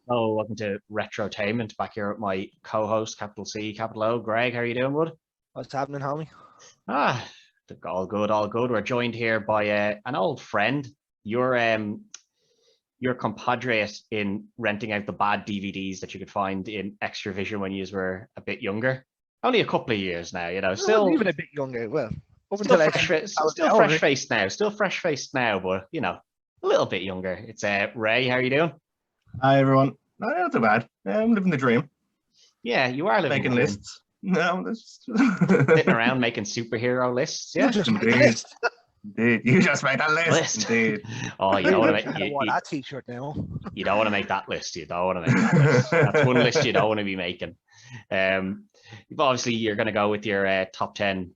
Hello, welcome to Retrotainment. Back here with my co-host, capital C, capital O, Greg. How are you doing, bud? What's happening, homie? Ah, all good, all good. We're joined here by an old friend. Your compadre in renting out the bad DVDs that you could find in Extra Vision when you were a bit younger. Only a couple of years now, Still even a bit younger. Well, up still until fresh faced now, but a little bit younger. It's Ray. How are you doing? Hi everyone. No, not too bad. I'm living the dream. Yeah, you are living Making the dream. lists. No, that's Sitting around making superhero lists. Yeah, You just made Indeed. a list. Indeed. You just made that list. Indeed. Oh, you don't want to I make want that t-shirt now. you don't want to make that list. You don't want to make that list. That's one list you don't want to be making. Obviously, you're going to go with your top 10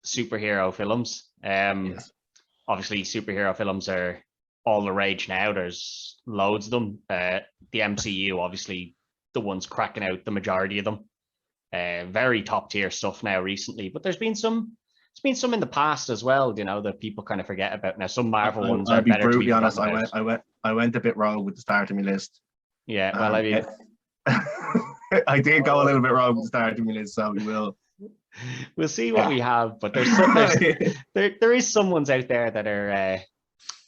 superhero films. Yes. Obviously, superhero films are all the rage now. There's loads of them. The MCU, obviously, the ones cracking out the majority of them. Very top tier stuff now recently, but there's been some in the past as well, that people kind of forget about. Now some Marvel ones are I'll be better to be brutally honest. forgotten about. I went a bit rogue with the start of my list. Yeah, well, I mean, I did go a little bit wrong with the start of my list, so we will. we'll see what we have, but there is some ones out there that are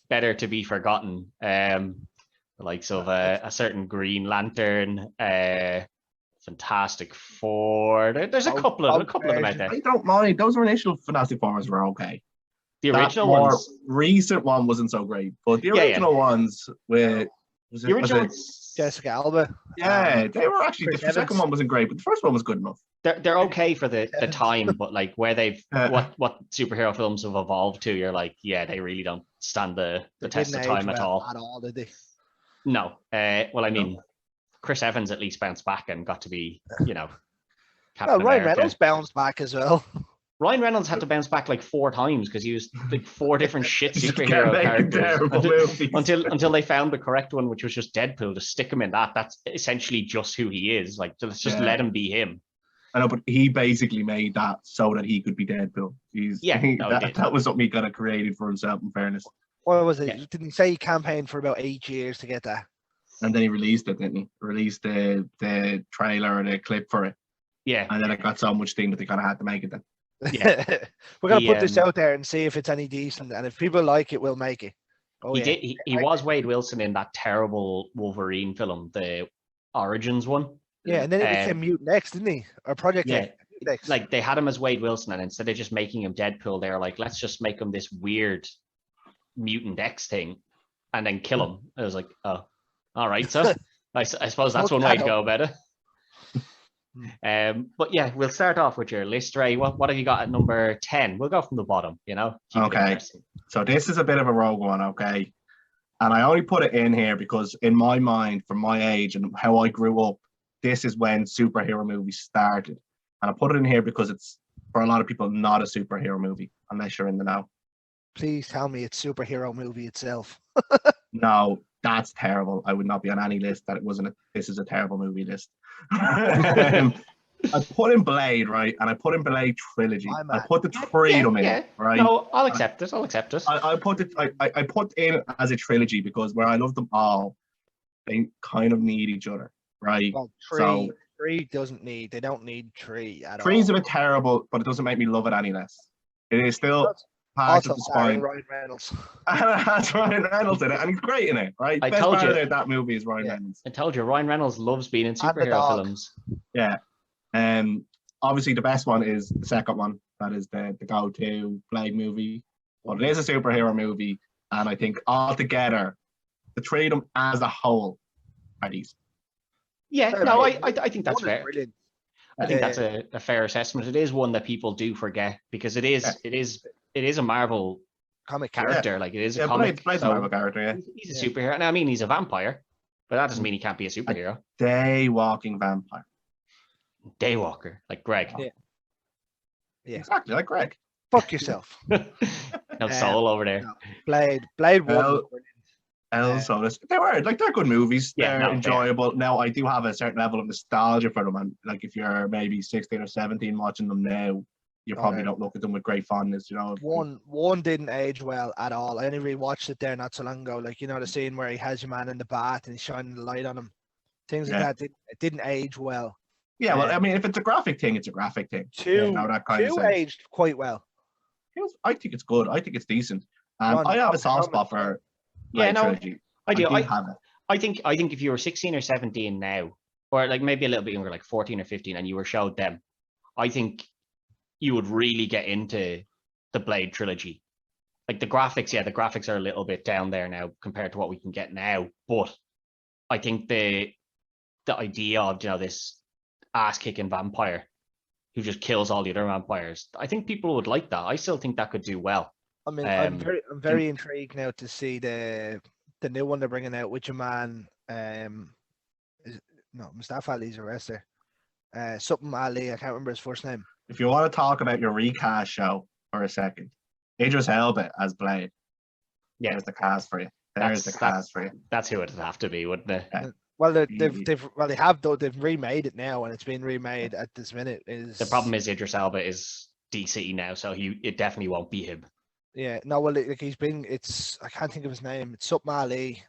better to be forgotten. The likes of a certain Green Lantern, Fantastic Four. There's a couple of them out there. I don't mind. Those initial Fantastic Fours were okay. The That original more ones, recent one wasn't so great, but the Yeah, yeah. original ones with the original ones, Jessica Alba. yeah, they were actually. Chris The second Evans. one wasn't great, but the first one was good enough. they're okay for the Evans. time, but like where they've Uh, what superhero films have evolved to, you're like, yeah, they really don't stand the They test of didn't age time at well all. At all, did they? No. Well, I No. mean, Chris Evans at least bounced back and got to be, Well, Captain Ryan America. Reynolds bounced back as well. Ryan Reynolds had to bounce back like 4 times because he used like 4 different shit Just superhero making characters terrible movies. until they found the correct one, which was just Deadpool. To stick him in that's essentially just who he is. Like, let's just Yeah. let him be him. I know, but he basically made that so that he could be Deadpool. Yeah, no, he did. That was something he kind of created for himself, in fairness. What was it? Yeah. Didn't he say he campaigned for about 8 years to get that? And then he released it, didn't he? Released the trailer and the clip for it. Yeah, And then it got so much thing that they kind of had to make it then. Yeah. We're gonna He, put this out there and see if it's any decent, and if people like it, we'll make it. Oh he yeah. did. He was Wade Wilson in that terrible Wolverine film, the Origins one. Yeah, and then it became Mutant X, didn't he? Or Project Yeah. X. Like, they had him as Wade Wilson, and instead of just making him Deadpool, they're like, let's just make him this weird Mutant X thing and then kill him. I was like, oh, all right, so I suppose that's one way to go about it. But yeah, we'll start off with your list, Ray. What have you got at number 10? We'll go from the bottom, Keep it Okay. interesting. So this is a bit of a rogue one, okay? And I only put it in here because in my mind, from my age and how I grew up, this is when superhero movies started. And I put it in here because it's, for a lot of people, not a superhero movie, unless you're in the know. Please tell me it's superhero movie itself. No, that's terrible. I would not be on any list that it wasn't. This is a terrible movie list. I put in Blade, right? And I put in Blade Trilogy. My I man. put the three of them in, Yeah. right? No, I'll accept it. I put it. I put in as a trilogy because where I love them all, they kind of need each other, right? Well, So- three doesn't need. They don't need three at Three's all. a bit terrible, but it doesn't make me love it any less. It is still part Also of the starring spine. Ryan Reynolds. And it has Ryan Reynolds in it, and he's great in it, right? I Best told part you. of that movie is Ryan Yeah. Reynolds. I told you, Ryan Reynolds loves being in the superhero dog. films. Yeah. Obviously the best one is the second one. That is the go-to Blade movie. But it is a superhero movie, and I think altogether, the three of them as a whole are decent. Yeah, Fair no, play. I think that's One is fair. brilliant. I think Yeah. that's a fair assessment. It is one that people do forget because it is a Marvel Comic character. Like, it is a Yeah, comic. Blade's a so Marvel character, yeah. he's a superhero. Now, I mean, he's a vampire, but that doesn't mean he can't be a superhero. Day-walking vampire. Daywalker, like Greg. Yeah. Yeah. Exactly, like Greg. Fuck yourself. No soul over there. no. Blade one. Well, was brilliant. So they're good movies. Yeah, They're no, they are. enjoyable. Now I do have a certain level of nostalgia for them, and like if you're maybe 16 or 17 watching them now, you probably Okay. don't look at them with great fondness, One didn't age well at all. I only rewatched it there not so long ago. Like, the scene where he has your man in the bath and he's shining the light on him. Things like that it didn't age well. Yeah, well, I mean, if it's a graphic thing, it's a graphic thing. Two, that kind of two sense. aged quite well. I think it's good. I think it's decent. And Ron, I have a top soft comment. spot for Yeah, no, trilogy. I do. do have it. I think if you were 16 or 17 now, or like maybe a little bit younger, like 14 or 15, and you were showed them, I think you would really get into the Blade trilogy. Like the graphics, the graphics are a little bit down there now compared to what we can get now. But I think the idea of this ass kicking vampire who just kills all the other vampires, I think people would like that. I still think that could do well. I mean, I'm very intrigued now to see the new one they're bringing out, which a man, Mustafa Ali's a wrestler. Something Ali, I can't remember his first name. If you want to talk about your recast show for a second, Idris Elba as Blade. Yeah, there's the cast for you. There's the cast for you. That's who it'd have to be, wouldn't it? Yeah. Well, they've remade it now, and it's been remade at this minute. The problem is Idris Elba is DC now, so it definitely won't be him. Yeah, no, well, like I can't think of his name. It's something Ali.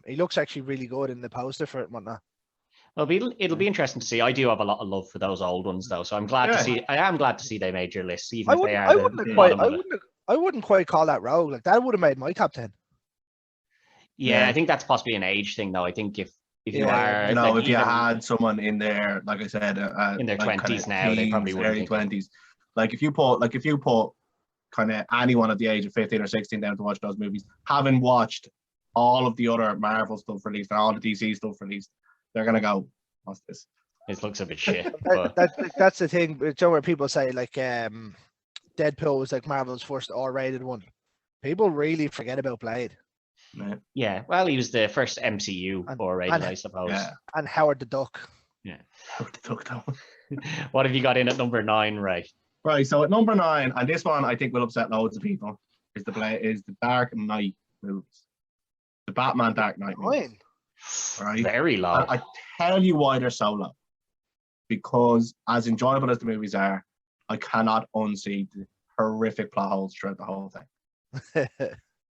He looks actually really good in the poster for it and whatnot. It'll be interesting to see. I do have a lot of love for those old ones though, so I'm glad to see. I am glad to see they made your list, even if they are. I wouldn't quite call that rogue. Like that would have made my top 10. Yeah, I think that's possibly an age thing though. I think if you are if you had someone in there, like I said, in their 20s now, they probably would early 20s. Like if you put kind of anyone at the age of 15 or 16 down to watch those movies, having watched all of the other Marvel stuff released and all the DC stuff released, they're gonna go, what's this? It looks a bit shit. That's the thing. Where people say like Deadpool was like Marvel's first R-rated one. People really forget about Blade. Yeah, well, he was the first MCU R-rated, I suppose. Yeah. And Howard the Duck. Yeah. Howard the Duck, though. What have you got in at number 9, Ray? Right, so at number 9, and this one I think will upset loads of people, is the Dark Knight movies. The Batman Dark Knight movies. Right? Very low. And I tell you why they're so low. Because as enjoyable as the movies are, I cannot unsee the horrific plot holes throughout the whole thing.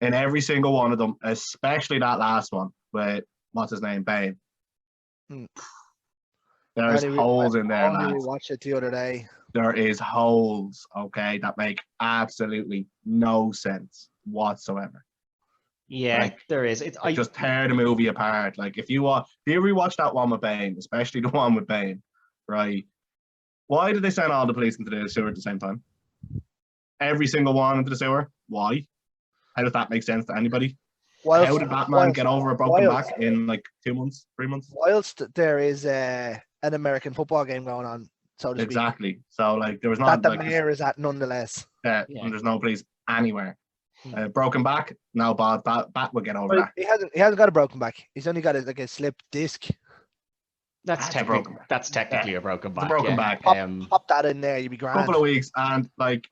In every single one of them, especially that last one with what's his name, Bane. There's holes in there. I watched it the other day. There is holes, okay, that make absolutely no sense whatsoever. Yeah, like, there is. I just tear the movie apart. Like if you rewatch that one with Bane, especially the one with Bane, right? Why did they send all the police into the sewer at the same time? Every single one into the sewer. Why? How does that make sense to anybody? How did Batman get over a broken back in like 2 months, 3 months? Whilst there is an American football game going on, so to speak. Exactly. So like there was not that the mayor is at nonetheless. And there's no police anywhere. Broken back, no bad. Bat will get over that. He hasn't got a broken back. He's only got a slipped disc. That's technically a broken back. It's a broken back. Pop that in there, you'd be grand. Couple of weeks, and like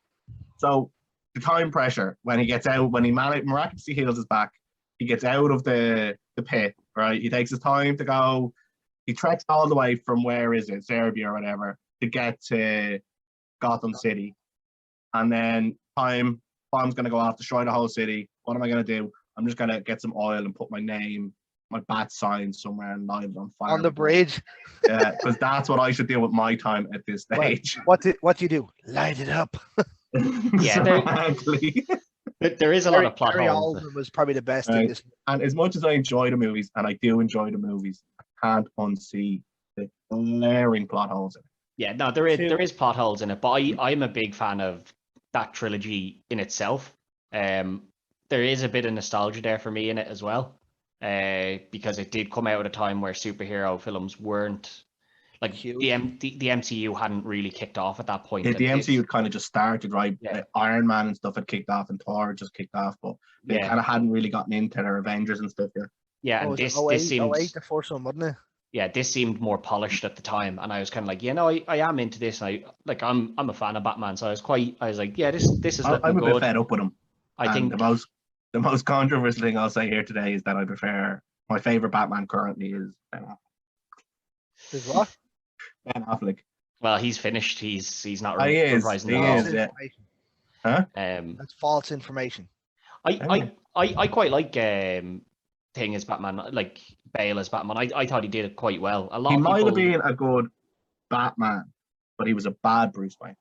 so the time pressure when he gets out, when he miraculously heals his back, he gets out of the pit, right? He takes his time to go. He treks all the way from where is it, Serbia or whatever, to get to Gotham City, and then bomb's gonna go off, destroy the whole city. What am I gonna do? I'm just gonna get some oil and put my name, my bat sign somewhere and light it on fire. On the bridge. Yeah, because that's what I should do with my time at this stage. What do you do? Light it up. Yeah, exactly. There is a lot of plot holes. Was probably the best thing. And as much as I enjoy the movies, and I do enjoy the movies, I can't unsee the glaring plot holes in it. Yeah, no, there is plot holes in it, but I'm a big fan of that trilogy in itself. There is a bit of nostalgia there for me in it as well, because it did come out at a time where superhero films weren't like the MCU hadn't really kicked off at that point. The MCU kind of just started, right? Yeah. Iron Man and stuff had kicked off, and Thor just kicked off, but they kind of hadn't really gotten into their Avengers and stuff yet. Yeah, and this seemed the first one, wasn't it? Yeah, this seemed more polished at the time, and I was kind of like, I am into this. And I'm a fan of Batman, so I was like, yeah, this is looking I'm a good. bit fed up with him. I think the most controversial thing I'll say here today is that I prefer my favorite Batman currently is Ben Affleck. Is what? Ben Affleck. Well, he's finished. He's not really reprising yeah. Huh? That's false information. I quite like thing as Batman, like Bale as Batman. I thought he did it quite well. A lot He of might have people, been a good Batman, but he was a bad Bruce Wayne.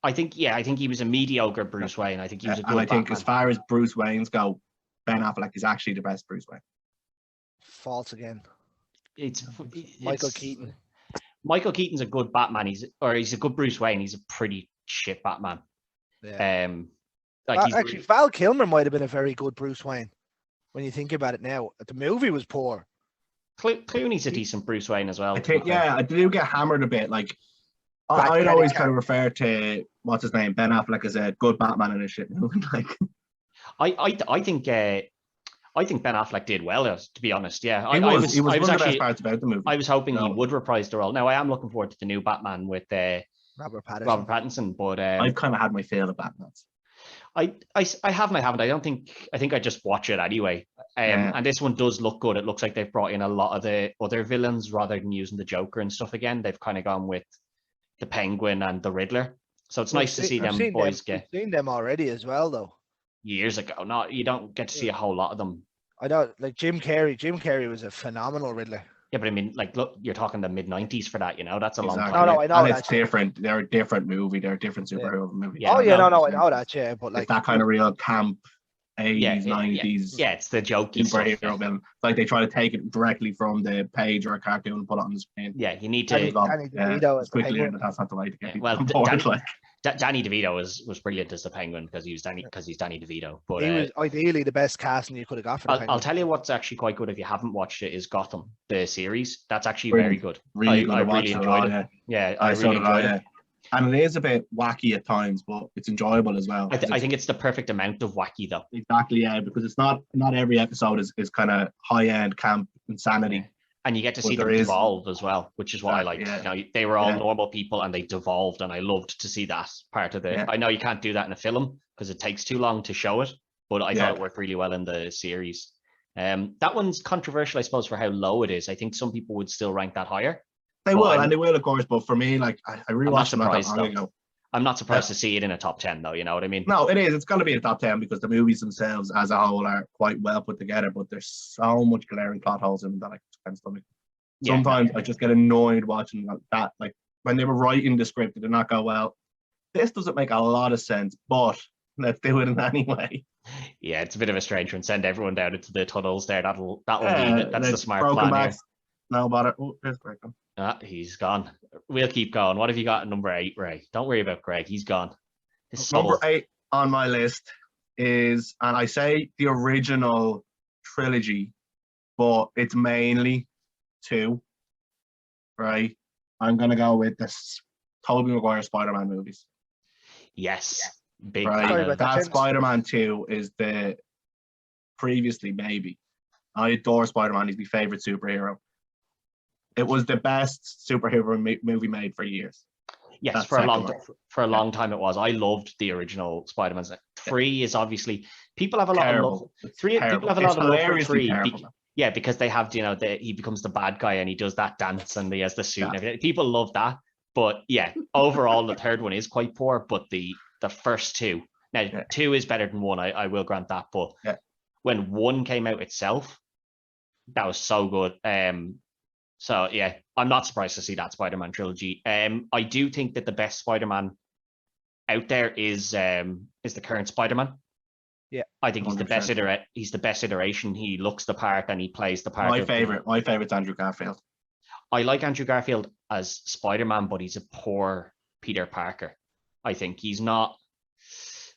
I think he was a mediocre Bruce Wayne. I think he was a good And I think Batman. as far as Bruce Waynes go, Ben Affleck is actually the best Bruce Wayne. False again. It's Michael Keaton. Michael Keaton's a good Batman. He's a good Bruce Wayne. He's a pretty shit Batman. Yeah. Like he's Actually, Val Kilmer might have been a very good Bruce Wayne when you think about it now. The movie was poor. Clooney's a decent Bruce Wayne as well. I think, yeah, I do get hammered a bit. Like, Black I'd Credit always Card. kind of refer to what's his name, Ben Affleck, as a good Batman and a shit. Like, I think Ben Affleck did well. To be honest, yeah, he was I one of the best actually parts about the movie. I was hoping he No. would reprise the role. Now I am looking forward to the new Batman with Robert Pattinson. Robert Pattinson, but I've kind of had my fill of Batmans. I haven't. I think I just watch it anyway. Yeah. And this one does look good. It looks like they've brought in a lot of the other villains rather than using the Joker and stuff again. They've kind of gone with the Penguin and the Riddler. So it's nice to see them boys get. We've seen them already as well, though. Years ago. Not you don't get to see a whole lot of them. I know, like Jim Carrey. Jim Carrey was a phenomenal Riddler. Yeah, but I mean, like, look, you're talking the mid-90s for that, that's a long Exactly. time. No, I know And that. it's different. They're a different movie. They're a different superhero movie. Yeah, Oh yeah, no, no, I know that. Yeah, but It's like that kind of real camp 80s, 90s. Yeah, it's the jokey stuff. Superhero film. Like they try to take it directly from the page or a cartoon and put it on the screen. Yeah, you need Danny to. DeVito as It's the quickly Penguin. that that's not the way to get people Well, on board. Danny- Like, Danny DeVito was brilliant as the Penguin because he's Danny DeVito. But He was ideally the best casting you could have got for the I'll Penguin. tell you what's actually quite good if you haven't watched it is Gotham, the series. That's actually Brilliant. very good. really good I to watch really it. enjoyed it. Yeah, I so really did I, enjoyed it. yeah. And it is a bit wacky at times, but it's enjoyable as well. I think it's the perfect amount of wacky though. Exactly, yeah, because it's not every episode is kind of high end camp insanity. And you get to Well, see them there is- devolve as well, which is what I like. Exactly, yeah. They were all Yeah. normal people and they devolved, and I loved to see that part of the. Yeah. I know you can't do that in a film because it takes too long to show it, but I Yeah. thought it worked really well in the series. That one's controversial, I suppose, for how low it is. I think some people would still rank that higher. They Well, will, I'm- and they will, of course. But for me, like I rewatched them not that surprised, long though. ago. I'm not surprised to see it in a top 10, though. You know what I mean? No, it is. It's going to be a top 10 because the movies themselves, as a whole, are quite well put together. But there's so much glaring plot holes in them that I can't stomach. Yeah, Sometimes I just get annoyed watching that. Like when they were writing the script, they did not go, well, this doesn't make a lot of sense, but let's do it anyway. Yeah, it's a bit of a strange one. Send everyone down into the tunnels there. That'll leave it. That's the smart broken plan. Here. backs. No bother. Oh, there's Greg. He's gone. We'll keep going. What have you got at number 8, Ray? Don't worry about Greg. He's gone. His soul. Number 8 on my list is, and I say the original trilogy, but it's mainly 2. Right? I'm gonna go with this Tobey Maguire Spider-Man movies. Yes. Big Right. fan Sorry of- about That James. Spider-Man 2 is the previously maybe. I adore Spider-Man. He's my favorite superhero. It was the best superhero movie made for years. Yes, That for a second long time it was. I loved the original Spider-Man. 3 is obviously people have a lot of love. Terrible. It's 3 terrible. people have a It's lot of love for hilariously 3. terrible, man. Yeah, because they have, he becomes the bad guy and he does that dance and he has the suit and Yeah. everything. People love that. But yeah, overall the third one is quite poor, but the first 2. Now Yeah. 2 is better than 1, I will grant that. But Yeah. when 1 came out itself, that was so good. So yeah, I'm not surprised to see that Spider-Man trilogy. I do think that the best Spider-Man out there is the current Spider-Man. Yeah. I think he's the best 100%. he's the best iteration. He looks the part and he plays the part. My of the- favorite's Andrew Garfield. I like Andrew Garfield as Spider-Man, but he's a poor Peter Parker. I think he's not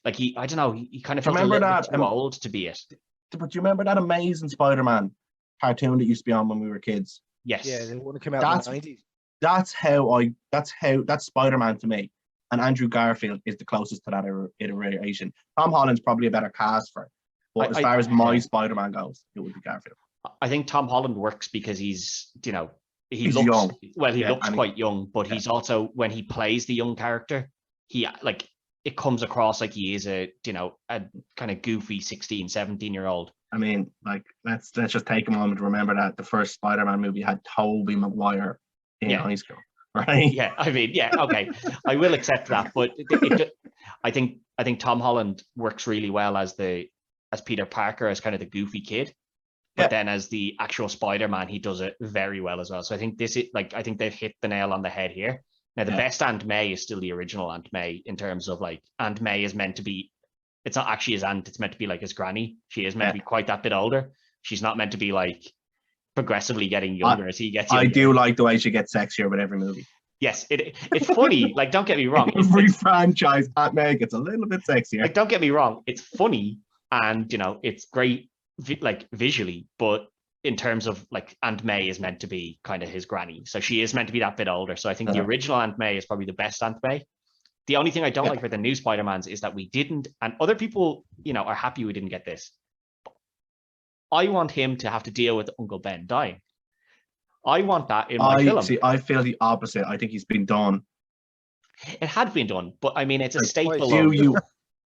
like I don't know. He kind of felt a Remember little bit that, too old to be it. But do you remember that amazing Spider-Man cartoon that used to be on when we were kids? Yes. Yeah, the one that came out That's- in the 90s. That's Spider-Man to me. And Andrew Garfield is the closest to that iteration. Tom Holland's probably a better cast for it. But as far as my Spider-Man goes, it would be Garfield. I think Tom Holland works because he's he He's looks young. well. He Yeah, looks and quite young, but yeah. he's also when he plays the young character, he like it comes across like he is a kind of goofy 16, 17-year-old. I mean, like let's just take a moment to remember that the first Spider-Man movie had Tobey Maguire in Yeah. high school, right? Yeah, I mean, yeah, okay, I will accept that, but I think Tom Holland works really well as the as Peter Parker as kind of the goofy kid. But then as the actual Spider-Man, he does it very well as well. So I think this is like, I think they've hit the nail on the head here. Now, the best Aunt May is still the original Aunt May in terms of like, Aunt May is meant to be, it's not actually his aunt, it's meant to be like his granny. She is meant to be quite that bit older. She's not meant to be like progressively getting younger as he gets younger. I do like the way she gets sexier with every movie. Yes, it's funny. Like, don't get me wrong. Every franchise, Aunt May gets a little bit sexier. Like, don't get me wrong. It's funny and, you know, it's great, like, visually. But in terms of, like, Aunt May is meant to be kind of his granny. So she is meant to be that bit older. So I think the original Aunt May is probably the best Aunt May. The only thing I don't like about the new Spider-Mans is that we didn't, and other people, you know, are happy we didn't get this. I want him to have to deal with Uncle Ben dying. I want that in my film. See, I feel the opposite. I think he's been done. It had been done, but I mean, it's a Like, staple. Do you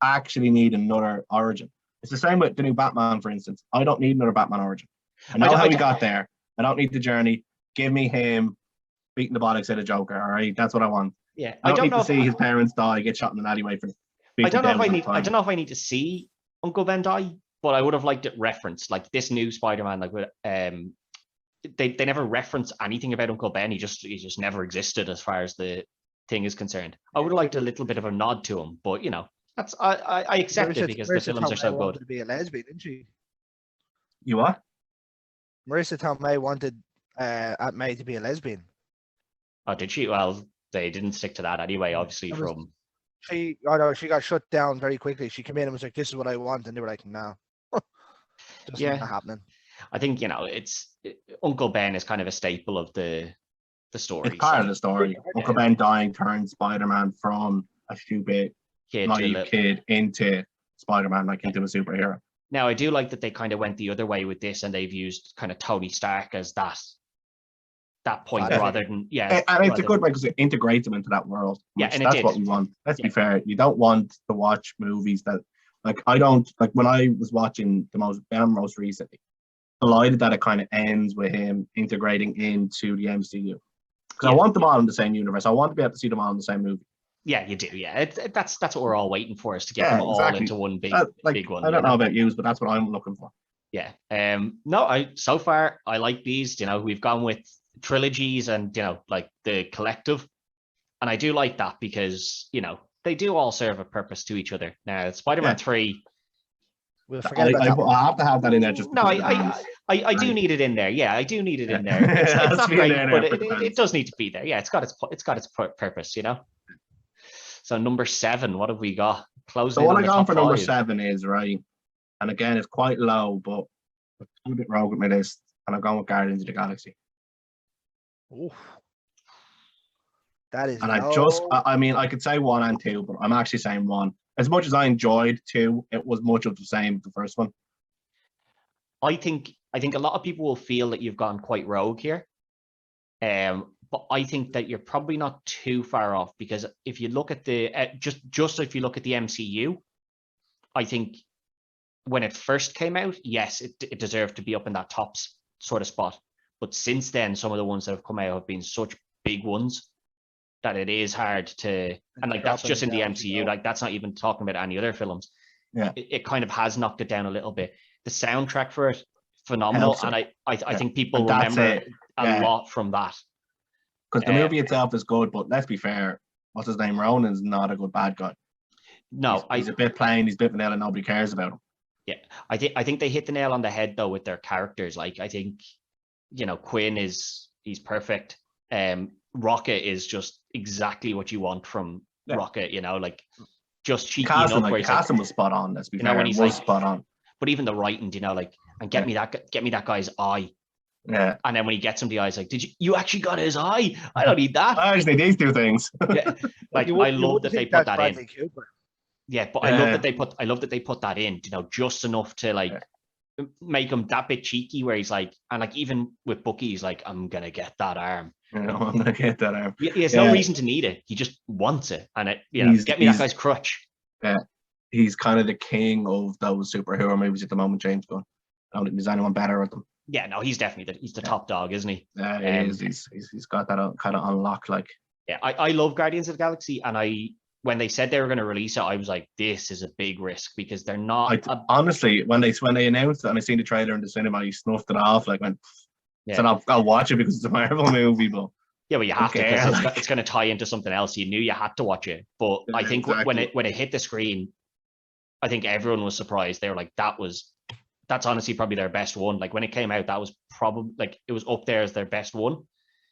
actually need another origin? It's the same with the new Batman, for instance. I don't need another Batman origin. I know how he got there. I don't need the journey. Give me him beating the bollocks out of Joker. All right, that's what I want. Yeah, I don't need to see his parents die, get shot in an alleyway for. I don't know if I need to see Uncle Ben die, but I would have liked it referenced. Like this new Spider-Man, like with they never reference anything about Uncle Ben. He just never existed as far as the thing is concerned. I would have liked a little bit of a nod to him, but you know, that's I accept it because the films are so good. Wanted to be a lesbian, didn't she? You what? Marissa Tomei wanted Aunt May to be a lesbian. Oh, did she? Well, they didn't stick to that anyway. Obviously, she got shut down very quickly. She came in and was like, "This is what I want," and they were like, "No, just not happening." I think, you know, Uncle Ben is kind of a staple of the story. It's part of the story. Uncle Ben dying turns Spider-Man from a stupid naive kid into Spider-Man, like into a superhero. Now, I do like that they kind of went the other way with this, and they've used kind of Tony Stark as that point rather than and it's a good way because it integrates them into that world. Yeah, and that's what we want. Let's be fair. You don't want to watch movies that, like, I don't like when I was watching the most recently. Delighted that it kind of ends with him integrating into the MCU because I want them all in the same universe. I want to be able to see them all in the same movie. Yeah, you do. Yeah, that's what we're all waiting for, is to get them all into one big one. I don't know about you, but that's what I'm looking for. Yeah. No, so far I like these. You know, we've gone with trilogies and, you know, like the collective, and I do like that because, you know, they do all serve a purpose to each other. Now, Spider-Man 3. We'll forget about that. I have to have that in there. Just no, I do need it in there. Yeah, I do need it in there. It's not great, but it does need to be there. Yeah, it's got its purpose, you know. So number 7, what have we got? So what I got for number 7 is, right, and again, it's quite low, but I'm a bit rogue with my list, and I'm going with Guardians of the Galaxy. Oof. That is. And I mean, I could say 1 and 2, but I'm actually saying 1. As much as I enjoyed 2, it was much of the same with the first one. I think a lot of people will feel that you've gone quite rogue here. But I think that you're probably not too far off, because if you look at the just if you look at the MCU, I think when it first came out, yes, it deserved to be up in that top sort of spot. But since then, some of the ones that have come out have been such big ones that it is hard to, and like that's just in the MCU, like that's not even talking about any other films. Yeah, it kind of has knocked it down a little bit. The soundtrack for it, phenomenal, and I think people remember a lot from that. Because the movie itself is good, but let's be fair, what's his name? Ronan's not a good bad guy. No, he's a bit plain, he's a bit vanilla, nobody cares about him. Yeah, I think they hit the nail on the head though with their characters. Like, I think, you know, Quinn he's perfect. Rocket is just exactly what you want from Rocket, you know, like just cheeky enough. The casting was spot on. Let's be fair, when he's was spot on. But even the writing, you know, like, and get me that guy's eye. Yeah. And then when he gets him the eyes, like, you actually got his eye? I don't need that. I just need these 2 things. Yeah. Like, I love that they put that in. Yeah, but I love that they put that in, you know, just enough to like make him that bit cheeky where he's like, and like even with Bucky, he's like, I'm gonna get that arm. You know, I'm gonna get that arm. He has no reason to need it. He just wants it. And it, you know, get me that guy's crutch. Yeah. He's kind of the king of those superhero movies at the moment, James Gunn. I don't think there's anyone better at them. Yeah, no, he's definitely the top dog, isn't he? Yeah, he is. He's got that kind of unlocked, like. Yeah, I love Guardians of the Galaxy, and I when they said they were going to release it, I was like, this is a big risk because they're not. Honestly, when they announced it and I seen the trailer in the cinema, you snuffed it off. Like, went, said, I'll watch it because it's a Marvel movie, but yeah, but you have to because it's going to tie into something else. You knew you had to watch it, but I think when it hit the screen, I think everyone was surprised. They were like, that's honestly probably their best one. Like when it came out, that was probably like it was up there as their best one.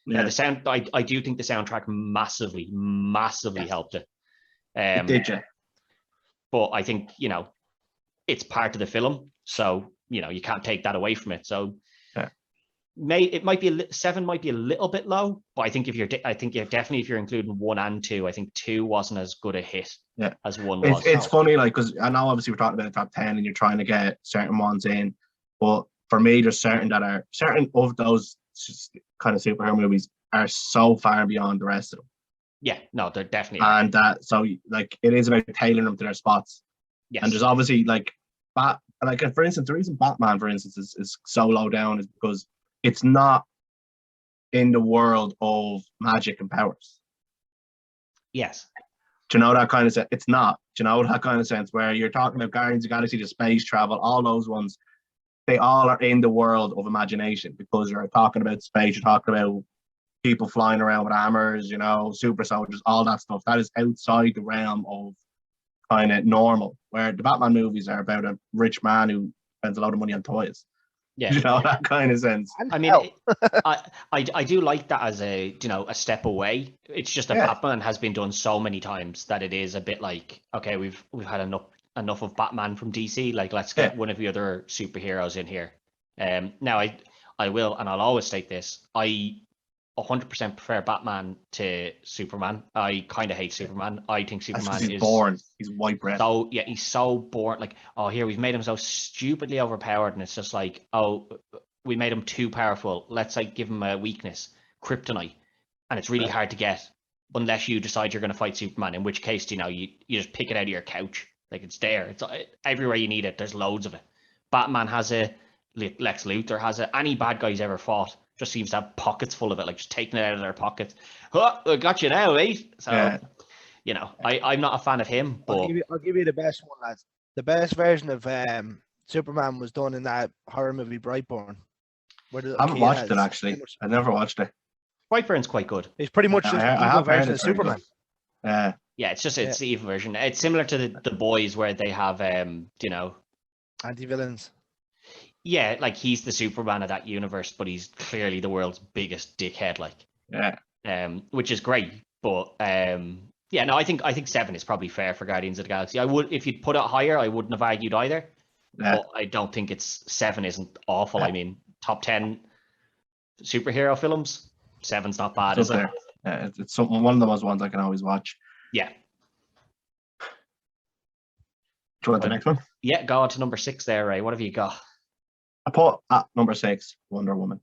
Yeah, the sound. I do think the soundtrack massively helped it. It did, yeah. But I think it's part of the film, so you can't take that away from it. So it might be 7 might be a little bit low, but I think if you're definitely if you're including 1 and 2, I think 2 wasn't as good a hit as 1 was. It's funny, like, because I know obviously we're talking about the top 10 and you're trying to get certain ones in, but for me, there's certain of those kind of superhero movies are so far beyond the rest of them. Yeah, no, they're definitely. And so like it is about tailoring them to their spots. Yes. And there's obviously for instance, the reason Batman, for instance, is so low down is because it's not in the world of magic and powers. Yes. Do you know that kind of sense? It's not. Do you know that kind of sense where you're talking about Guardians of the Galaxy, the space travel, all those ones, they all are in the world of imagination because you're talking about space, you're talking about people flying around with hammers, super soldiers, all that stuff. That is outside the realm of kind of normal, where the Batman movies are about a rich man who spends a lot of money on toys. Yeah, that kind of sense. I mean, I do like that as a step away. It's just that Batman has been done so many times that it is a bit like, okay, we've had enough of Batman from DC. Like, let's get one of the other superheroes in here. Now I will, and I'll always state this: I 100% prefer Batman to Superman. I kind of hate Superman. I think Superman is boring. He's white bread. So he's so boring. Like, here we've made him so stupidly overpowered, and it's just like, we made him too powerful. Let's give him a weakness, kryptonite, and it's really hard to get unless you decide you're going to fight Superman. In which case, you just pick it out of your couch. Like, it's there. It's everywhere you need it. There's loads of it. Batman has it. Lex Luthor has it. Any bad guy he's ever fought just seems to have pockets full of it, like just taking it out of their pockets. I got you now, mate. So, I'm not a fan of him, but I'll give you the best one, lads. The best version of Superman was done in that horror movie Brightburn. I haven't watched it, actually. I never watched it. Brightburn's quite good. It's pretty much just the evil version of Superman. Yeah. Yeah, it's the evil version. It's similar to the Boys, where they have anti-villains. Yeah, like he's the Superman of that universe, but he's clearly the world's biggest dickhead, which is great. But I think 7 is probably fair for Guardians of the Galaxy. I would, if you'd put it higher, I wouldn't have argued either. Yeah. But I don't think 7 isn't awful. Yeah. I mean, top 10 superhero films, 7's not bad, is it? Yeah, it's one of those ones I can always watch. Yeah. Do you want the next one? Yeah, go on to number 6 there, Ray. What have you got? I put at number 6 Wonder Woman,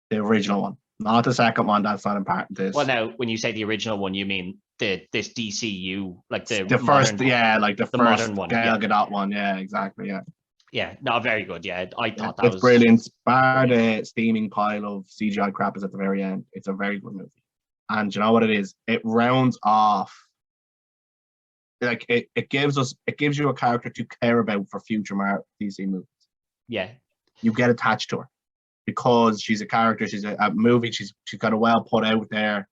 the original one, not the second one. That's not important. Well, now when you say the original one, you mean this DCU, like the first, like the first modern one, Gal Gadot one. Yeah, exactly. Yeah. Yeah, no, very good. Yeah, I thought that was brilliant. Bar the steaming pile of CGI crap is at the very end. It's a very good movie, and you know what it is? It rounds off. Like it gives you a character to care about for future DC movies. Yeah. You get attached to her because she's a character. She's a movie. She's got a well put out there.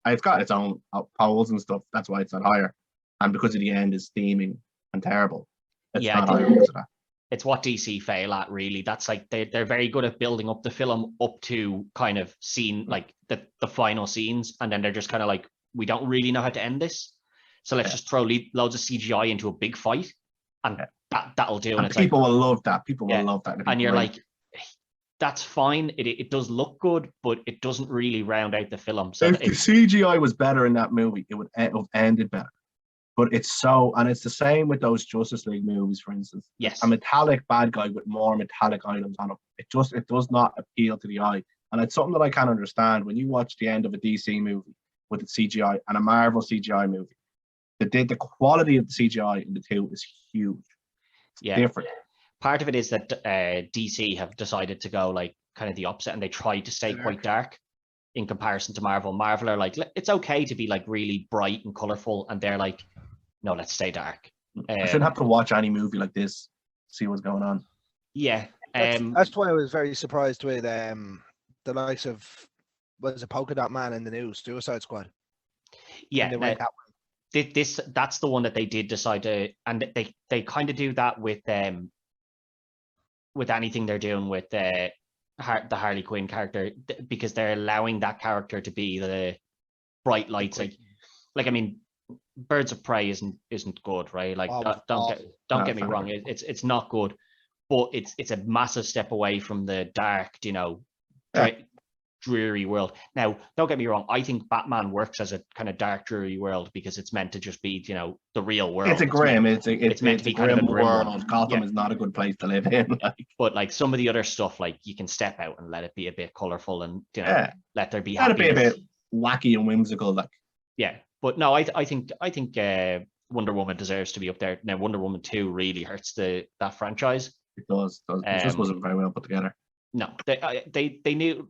It's got its own polls and stuff. That's why it's not higher. And because of the end is steaming and terrible, it's not higher because of that. It's what DC fail at, really. That's like they're very good at building up the film up to kind of scene, like the final scenes, and then they're just kind of like, we don't really know how to end this, so let's just throw loads of CGI into a big fight, and that'll do. And people will love that. People will love that. And you're like, that's fine. It does look good, but it doesn't really round out the film. So if the CGI was better in that movie, it would have ended better. But it's the same with those Justice League movies, for instance. Yes. A metallic bad guy with more metallic items on him. It does not appeal to the eye. And it's something that I can't understand when you watch the end of a DC movie with the CGI and a Marvel CGI movie. The quality of the CGI in the two is huge. It's different. Part of it is that DC have decided to go like kind of the opposite, and they try to stay quite dark. in comparison to Marvel. Marvel are like, it's okay to be like really bright and colorful, and they're like, no, let's stay dark. I shouldn't have to watch any movie like this, see what's going on. Yeah. That's why I was very surprised with the likes of, was it Polka Dot Man in the new Suicide Squad? Yeah. They went that way. That's the one that they did decide to, and they kind of do that with anything they're doing with the Harley Quinn character, because they're allowing that character to be the bright lights. Like I mean, Birds of Prey isn't good, right? Like don't get me wrong, it's not good, but it's a massive step away from the dark, dreary world. Now, don't get me wrong, I think Batman works as a kind of dark, dreary world because it's meant to just be, the real world. It's a grim, it's meant to be kind of a grim world. Gotham is not a good place to live in. But like some of the other stuff, like you can step out and let it be a bit colorful and let there be let it be a bit wacky and whimsical, like. Yeah, but no, I think Wonder Woman deserves to be up there. Now, Wonder Woman 2 really hurts that franchise. It does. It just wasn't very well put together. No, they knew.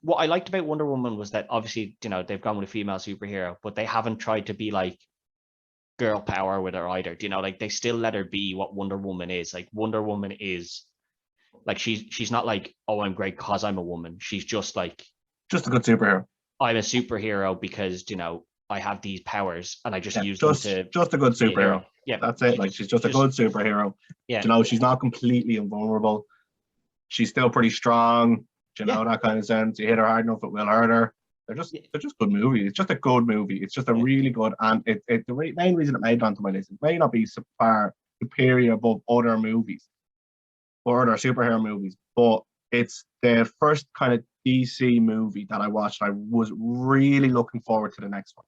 What I liked about Wonder Woman was that obviously, they've gone with a female superhero, but they haven't tried to be like girl power with her either. Like they still let her be what Wonder Woman is. Like Wonder Woman is like, she's not like, oh, I'm great because I'm a woman. She's just like, just a good superhero. I'm a superhero because, I have these powers and I just use them to. Just a good superhero. Yeah. That's it. Like she's just a good superhero. Yeah. She's not completely invulnerable. She's still pretty strong. That kind of sense. You hit her hard enough, it will hurt her. They're just good movies. It's just a good movie. It's just a really good, and the main reason it made it onto my list, it may not be so far superior above other movies or other superhero movies, but it's the first kind of DC movie that I watched. I was really looking forward to the next one.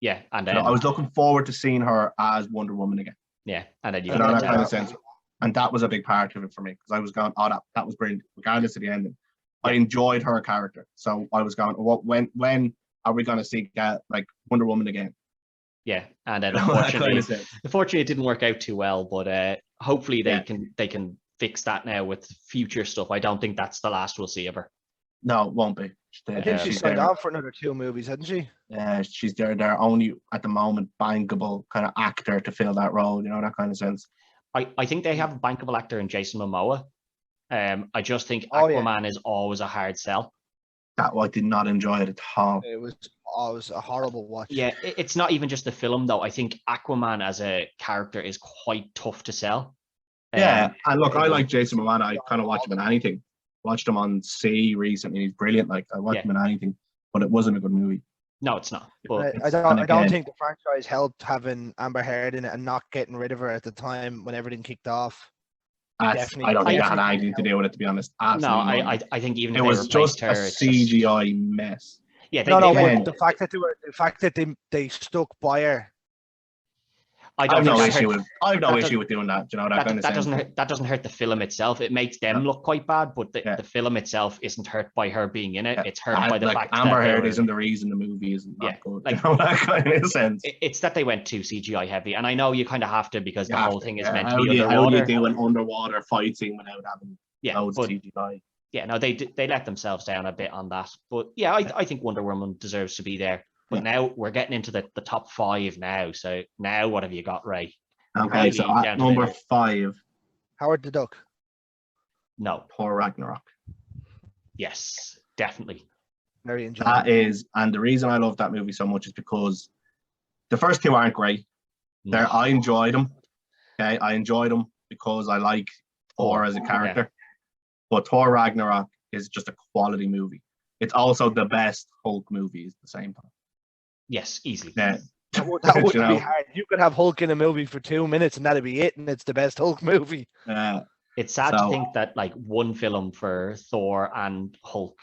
Yeah, and then I was looking forward to seeing her as Wonder Woman again. Yeah, and then you know that kind of sense, and that was a big part of it for me because I was going, oh, that was brilliant, regardless of the ending. I enjoyed her character, so I was going, when are we going to see like Wonder Woman again? Yeah, and then unfortunately, it didn't work out too well. But hopefully, they can fix that now with future stuff. I don't think that's the last we'll see of her. No, it won't be. I think she's signed on for another 2 movies, hasn't she? Yeah, she's their only at the moment bankable kind of actor to fill that role. That kind of sense. I think they have a bankable actor in Jason Momoa. I just think Aquaman is always a hard sell. That I did not enjoy it at all. It was a horrible watch. Yeah, it's not even just the film though. I think Aquaman as a character is quite tough to sell. Yeah, and look, I like Jason Momoa. I kind of watch him in anything. Watched him on C recently. He's brilliant. Like I watched him in anything, but it wasn't a good movie. No, it's not. But I don't think the franchise helped having Amber Heard in it and not getting rid of her at the time when everything kicked off. I don't think that had anything to do with it, to be honest. Absolutely no, I think even it if was they replaced just her, a CGI mess. Yeah, but the fact that they stuck by her. I have no issue with doing that. That doesn't hurt the film itself. It makes them look quite bad, but the film itself isn't hurt by her being in it. It's hurt by the fact that Amber Heard isn't the reason the movie isn't good. Like, that kind of sense. It's that they went too CGI heavy, and I know you kind of have to because the whole thing is meant to be underwater. How do you do an underwater fight scene without having loads of CGI? Yeah, no, they let themselves down a bit on that. But yeah, I think Wonder Woman deserves to be there. But now we're getting into the top 5 now. So now what have you got, Ray? Okay, so at number 5. Howard the Duck. No. Thor Ragnarok. Yes, definitely. Very enjoyable. That is, and the reason I love that movie so much is because the first 2 aren't great. I enjoyed them. Okay, I enjoyed them because I like Thor as a character. Yeah. But Thor Ragnarok is just a quality movie. It's also the best Hulk movie at the same time. Yes, easily. Yeah. That would be hard. You could have Hulk in a movie for 2 minutes and that'd be it, and it's the best Hulk movie. It's sad to think that like one film for Thor and Hulk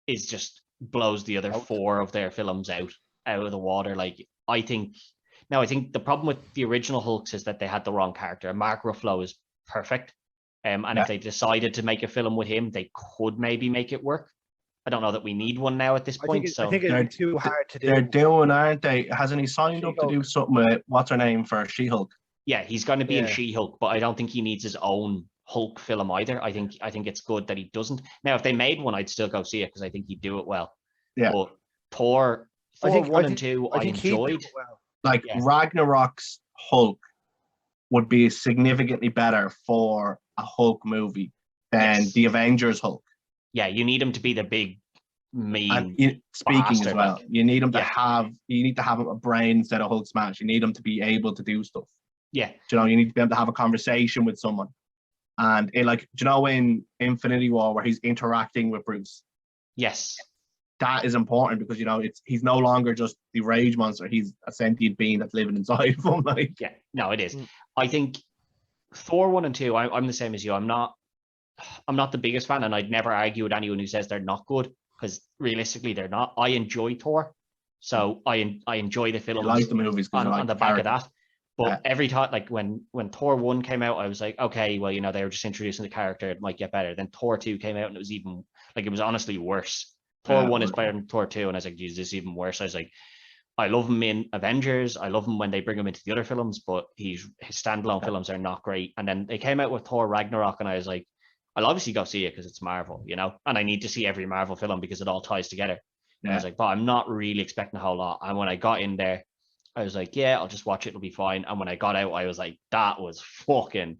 is just blows the other 4 of their films out of the water. Like I think the problem with the original Hulks is that they had the wrong character. Mark Ruffalo is perfect. And if they decided to make a film with him, they could maybe make it work. I don't know that we need one now at this point. I think it'd be too hard to do. They're doing, aren't they? Hasn't he signed up to do something with what's her name for She-Hulk? Yeah, he's going to be in She-Hulk, but I don't think he needs his own Hulk film either. I think it's good that he doesn't. Now, if they made one, I'd still go see it because I think he'd do it well. Yeah. But Thor I 1 and think 2 I he did enjoyed. well. Like Yeah. Ragnarok's Hulk would be significantly better for a Hulk movie than Yes. the Avengers Hulk. Yeah, you need him to be the big mean. And speaking as bastard, well, like. you need him to Yeah. you need to have a brain instead of Hulk smash. You need him to be able to do stuff. Yeah, You know, you need to be able to have a conversation with someone. And in Infinity War where he's interacting with Bruce, yes. that is important because he's no longer just the rage monster. He's a sentient being that's living inside of him. Like, Yeah, no, it is. Mm. I think Thor 1 and 2, I'm the same as you. I'm not the biggest fan, and I'd never argue with anyone who says they're not good, because realistically they're not. I enjoy Thor, so I enjoy the I films like the movies because on the back of that. But Yeah. every time, like when Thor 1 came out, I was like, okay, well, they were just introducing the character, it might get better. Then Thor 2 came out and it was even, like, it was honestly worse. Thor 1 is better than Thor 2, and I was like, Jesus, this is even worse. I was like, I love him in Avengers. I love him when they bring him into the other films, but his standalone films are not great. And then they came out with Thor Ragnarok, and I was like, I'll obviously go see it because it's Marvel, and I need to see every Marvel film because it all ties together. And I was like, but I'm not really expecting a whole lot. And when I got in there, I was like, yeah, I'll just watch it. It'll be fine. And when I got out, I was like, that was fucking.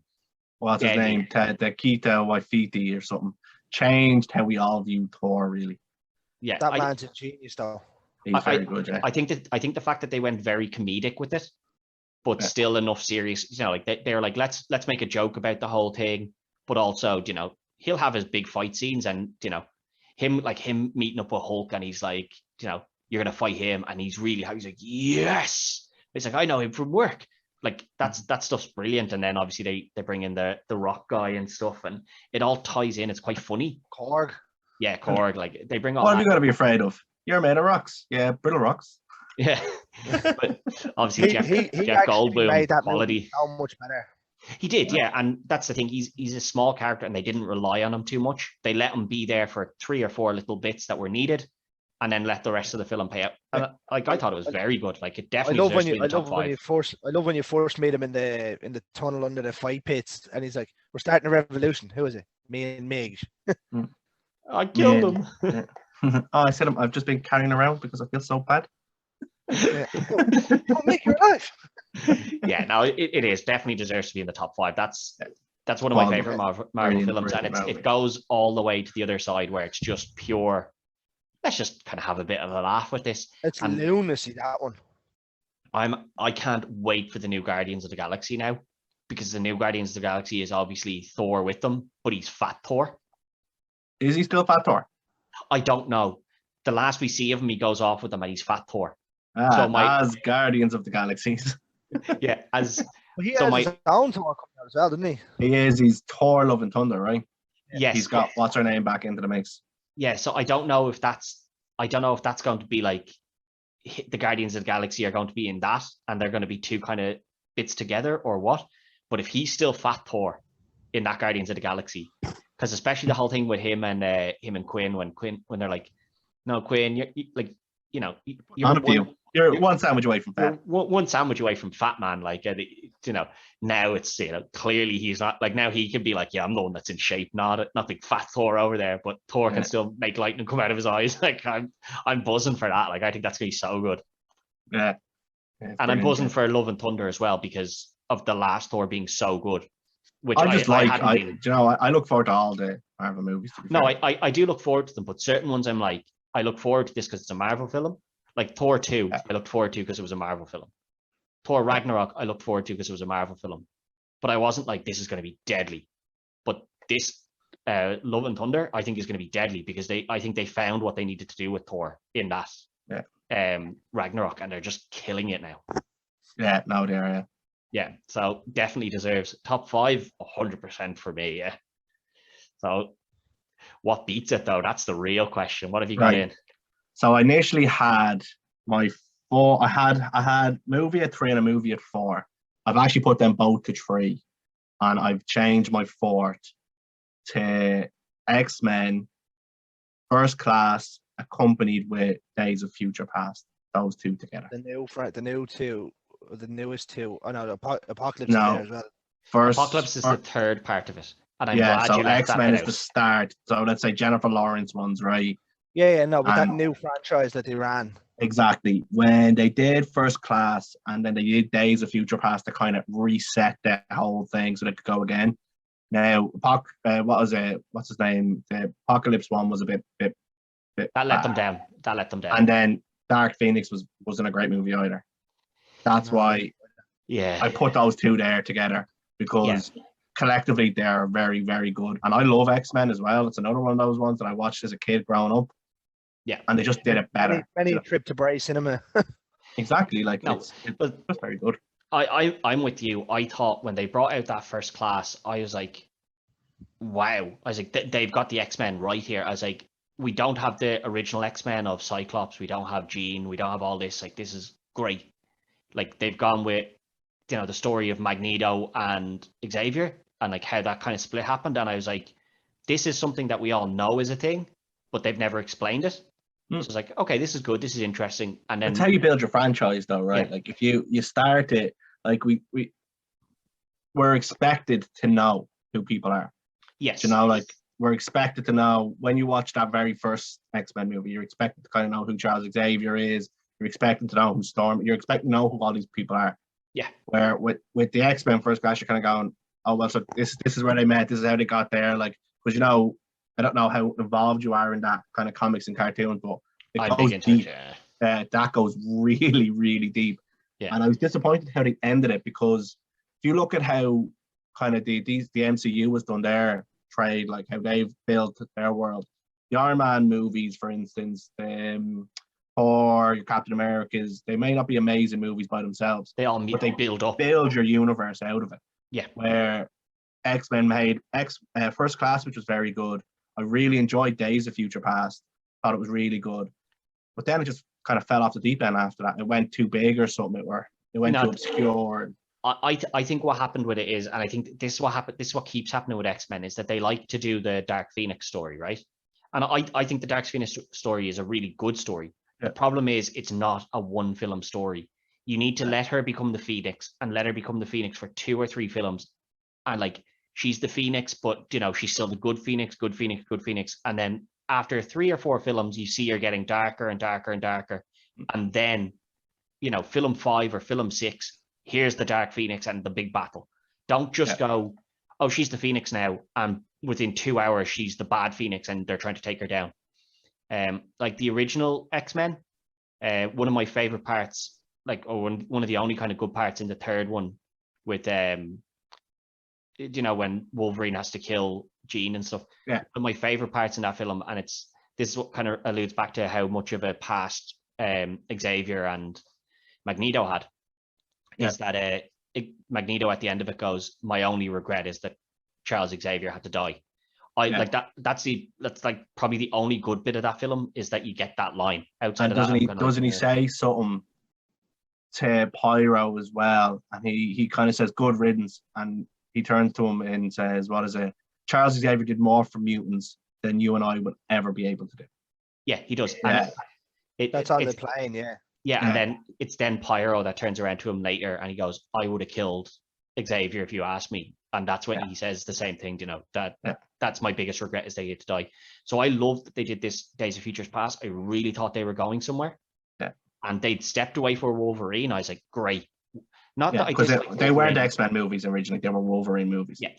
What's his name? Taika Waititi or something. Changed how we all view Thor, really. Yeah, That man's a genius, though. He's very good, yeah. I think the fact that they went very comedic with it, but still enough serious. Like they're like, let's make a joke about the whole thing, but also, he'll have his big fight scenes, and him meeting up with Hulk, and he's like, you're gonna fight him, and he's like, yes. It's like, I know him from work. Like that stuff's brilliant. And then obviously they bring in the rock guy and stuff, and it all ties in. It's quite funny. Korg. Yeah, Korg. Like they bring all. What have you got to be afraid of? You're made of rocks. Yeah, brittle rocks. Yeah, but obviously Jeff Goldblum made that quality. so much better. He did, yeah, and that's the thing. He's a small character, and they didn't rely on him too much. They let him be there for 3 or 4 little bits that were needed, and then let the rest of the film pay out. And I thought it was very good. Like it definitely deserves to be in the top 5. I love when you first meet him in the tunnel under the fight pits, and he's like, "We're starting a revolution." Who is it? Me and Mig. I killed him. Yeah. I said I've just been carrying around because I feel so bad. Yeah. Don't make your life. Yeah, no, it is definitely deserves to be in the top 5. That's one of my favorite Marvel films, and it goes all the way to the other side where it's just pure. Let's just kind of have a bit of a laugh with this. It's lunacy, that one. I can't wait for the new Guardians of the Galaxy now, because the new Guardians of the Galaxy is obviously Thor with them, but he's Fat Thor. Is he still Fat Thor? I don't know. The last we see of him, he goes off with them and he's Fat Thor. As Guardians of the Galaxies. Yeah, as Well, he has his own Thor coming out as well, didn't he? He's Thor Love and Thunder, right? Yes. He's got what's her name back into the mix. Yeah, so I don't know if that's going to be like the Guardians of the Galaxy are going to be in that, and they're going to be 2 kind of bits together, or what. But if he's still Fat Thor in that Guardians of the Galaxy, because especially the whole thing with him and Quinn, when they're like, no, Quinn, you're one sandwich away from fat. One sandwich away from fat man. Like, now it's, clearly he's not, like, now he can be like, yeah, I'm the one that's in shape, not the fat Thor over there, but Thor can still make lightning come out of his eyes. Like, I'm buzzing for that. Like, I think that's going to be so good. Yeah. And I'm buzzing for Love and Thunder as well, because of the last Thor being so good. Which I look forward to all the Marvel movies. I do look forward to them, but certain ones I'm like, I look forward to this because it's a Marvel film. Like Thor 2, I looked forward to because it was a Marvel film. Thor Ragnarok, I looked forward to because it was a Marvel film. But I wasn't like, this is going to be deadly. But this Love and Thunder, I think is going to be deadly because I think they found what they needed to do with Thor in that Ragnarok, and they're just killing it now. Yeah, no, they are, yeah. Yeah, so definitely deserves top 5, 100% for me, yeah. So what beats it though? That's the real question. What have you got in? So I initially had my 4. I had movie at 3 and a movie at 4. I've actually put them both to 3, and I've changed my 4th to X-Men First Class accompanied with Days of Future Past. Those 2 together. The newest 2. Oh no, Apocalypse is there as well. Apocalypse is the 3rd part of it. And I'm glad so you left X-Men that is the start. So let's say Jennifer Lawrence ones, right? Yeah, no, but that And new franchise that they ran. exactly. When they did First Class and then they did Days of Future Past to kind of reset the whole thing so they could go again. Now, what was it? What's his name? The Apocalypse one was a bit That let them bad. down. That let them down. And then Dark Phoenix wasn't a great movie either. That's No. why Yeah. I put those two there together, because collectively they're very, very good. And I love X-Men as well. It's another one of those ones that I watched as a kid growing up. Yeah. And they just did it better. Many trip to Bray cinema. Exactly. Like No, it's but just very good. I'm with you. I thought when they brought out that First Class, I was like, wow. I was like, they've got the X-Men right here. I was like, we don't have the original X-Men of Cyclops. We don't have Jean. We don't have all this. Like, this is great. Like, they've gone with, the story of Magneto and Xavier and like how that kind of split happened. And I was like, this is something that we all know is a thing, but they've never explained it. So it's like, okay, this is good. This is interesting. And then That's how you build your franchise, though, right? Yeah. Like if you start it, like we're expected to know who people are. yes, Like we're expected to know when you watch that very first X-Men movie, you're expected to kind of know who Charles Xavier is. You're expecting to know who Storm. You're expecting to know who all these people are. Yeah. Where with the X-Men First Class, you're kind of going, oh well, so this is where they met. This is how they got there. Like, because I don't know how involved you are in that kind of comics and cartoons, but it I'm goes big into deep. it. Yeah. That goes really, really deep. Yeah. And I was disappointed how they ended it, because if you look at how kind of the MCU has done their trade, like how they've built their world, the Iron Man movies, for instance, or your Captain Americas, they may not be amazing movies by themselves, They all but they build up. build your universe out of it. Yeah. Where X-Men made First Class, which was very good. I really enjoyed Days of Future Past. Thought it was really good. But then it just kind of fell off the deep end after that. It went too big or something, or it went too obscure. I think what happened with it is, and I think this is what happened. This is what keeps happening with X-Men, is that they like to do the Dark Phoenix story, right? And I think the Dark Phoenix story is a really good story. Yeah. The problem is it's not a one film story. You need to let her become the Phoenix and let her become the Phoenix for 2 or 3 films, and like she's the Phoenix, but she's still the good Phoenix, good Phoenix, good Phoenix, and then after 3 or 4 films, you see her getting darker and darker and darker, and then film 5 or film 6, here's the Dark Phoenix and the big battle. Don't just go, oh, she's the Phoenix now, and within 2 hours she's the bad Phoenix and they're trying to take her down. Like the original X-Men, one of my favorite parts, one of the only kind of good parts in the third one, with when Wolverine has to kill Jean and stuff. Yeah. One of my favorite parts in that film, and this is what kind of alludes back to how much of a past Xavier and Magneto had, is that Magneto at the end of it goes, my only regret is that Charles Xavier had to die. Like that. That's like probably the only good bit of that film, is that you get that line. Outside And of that, doesn't he say something to Pyro as well? And he kind of says, "Good riddance," and he turns to him and says, "What is it? Charles Xavier did more for mutants than you and I would ever be able to do." Yeah, he does. Yeah. And That's on the plane, yeah. Yeah, and then it's Pyro that turns around to him later and he goes, I would have killed Xavier if you asked me. And that's when he says the same thing, that's my biggest regret, is they get to die. So I love that they did this Days of Futures Past. I really thought they were going somewhere. Yeah. And they'd stepped away for Wolverine. I was like, great. Not that because they weren't Wolverine. X-Men movies originally; they were Wolverine movies. Yeah,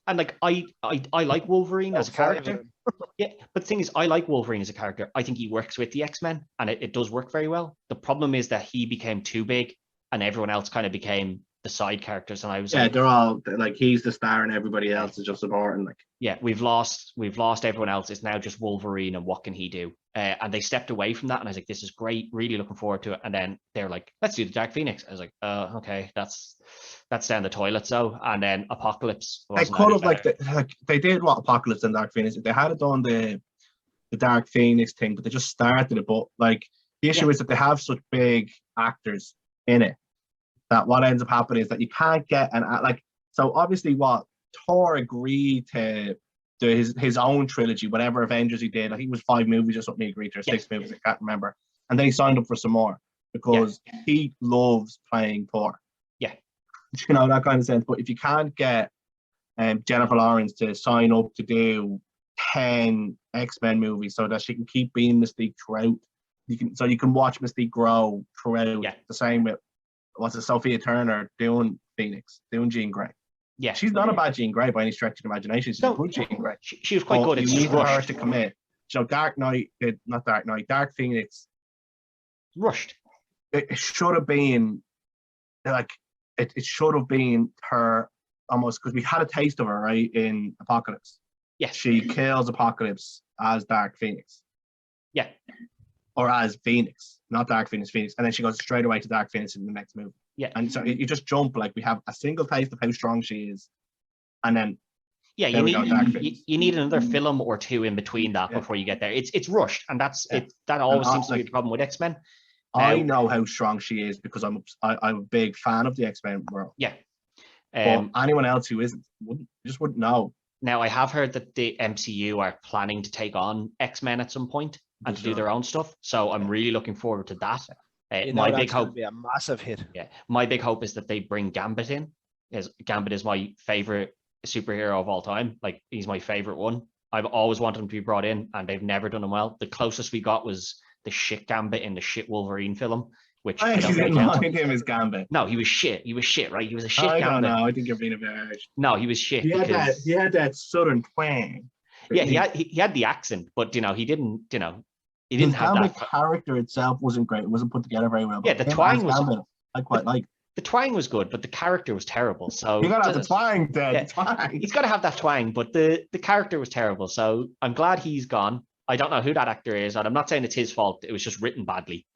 and like I like Wolverine as a character. Yeah, but the thing is, I like Wolverine as a character. I think he works with the X-Men, and it does work very well. The problem is that he became too big, and everyone else kind of became the side characters. And I was they're all like, he's the star, and everybody else is just supporting. Like, yeah, we've lost everyone else. It's now just Wolverine, and what can he do? And they stepped away from that, and I was like, this is great, really looking forward to it. And then they're like, let's do the Dark Phoenix. I was like, okay, that's down the toilet. So, and then Apocalypse. They could have they did what Apocalypse and Dark Phoenix. If they had done the Dark Phoenix thing, but they just started it. But like the issue is that they have such big actors in it, that what ends up happening is that you can't get so obviously what Thor agreed to do his own trilogy, whatever Avengers he did. I think it was 5 movies or something he agreed to, or 6 movies, I can't remember. And then he signed up for some more because he loves playing Thor. Yeah. That kind of sense. But if you can't get Jennifer Lawrence to sign up to do 10 X-Men movies so that she can keep being Mystique throughout. You can watch Mystique grow throughout. Yeah. The same with Sophia Turner doing Phoenix, doing Jean Grey. Yeah, She's not a bad Jean Grey by any stretch of the imagination. She's a good Jean Grey. She was quite good. You It's need just her rushed. to commit. So Dark Phoenix. Rushed. It should have been like it should have been her almost, because we had a taste of her right in Apocalypse. Yeah, she kills Apocalypse as Dark Phoenix. Yeah, or as Phoenix, not Dark Phoenix, and then she goes straight away to Dark Phoenix in the next movie. Yeah, and so you just jump, like we have a single taste of how strong she is, and then yeah, you need another film or two in between that before you get there. It's rushed, and that's it. That always seems to be the problem with X-Men. I know how strong she is because I'm a big fan of the X-Men world. Yeah. But anyone else who isn't wouldn't know. Now, I have heard that the MCU are planning to take on X-Men at some point and to do their own stuff. So I'm really looking forward to that. My big hope be a massive hit. Yeah, my big hope is that they bring Gambit in. Gambit is my favorite superhero of all time. Like, he's my favorite one. I've always wanted him to be brought in, and they've never done him well. The closest we got was the shit Gambit in the shit Wolverine film, which I actually didn't mind him as Gambit. No, he was shit. He was shit, right? He was a shit Gambit. Gambit. I think you're being a bit harsh. No, he was shit. He had that southern twang. Yeah, he had the accent, but he didn't. He didn't have Gambit that. Character itself wasn't great. It wasn't put together very well. Yeah, the twang was. Gambit, I quite like. The twang was good, but the character was terrible. So you gotta have the twang, Dad. Yeah, twang. He's got to have that twang, but the character was terrible. So I'm glad he's gone. I don't know who that actor is, and I'm not saying it's his fault. It was just written badly.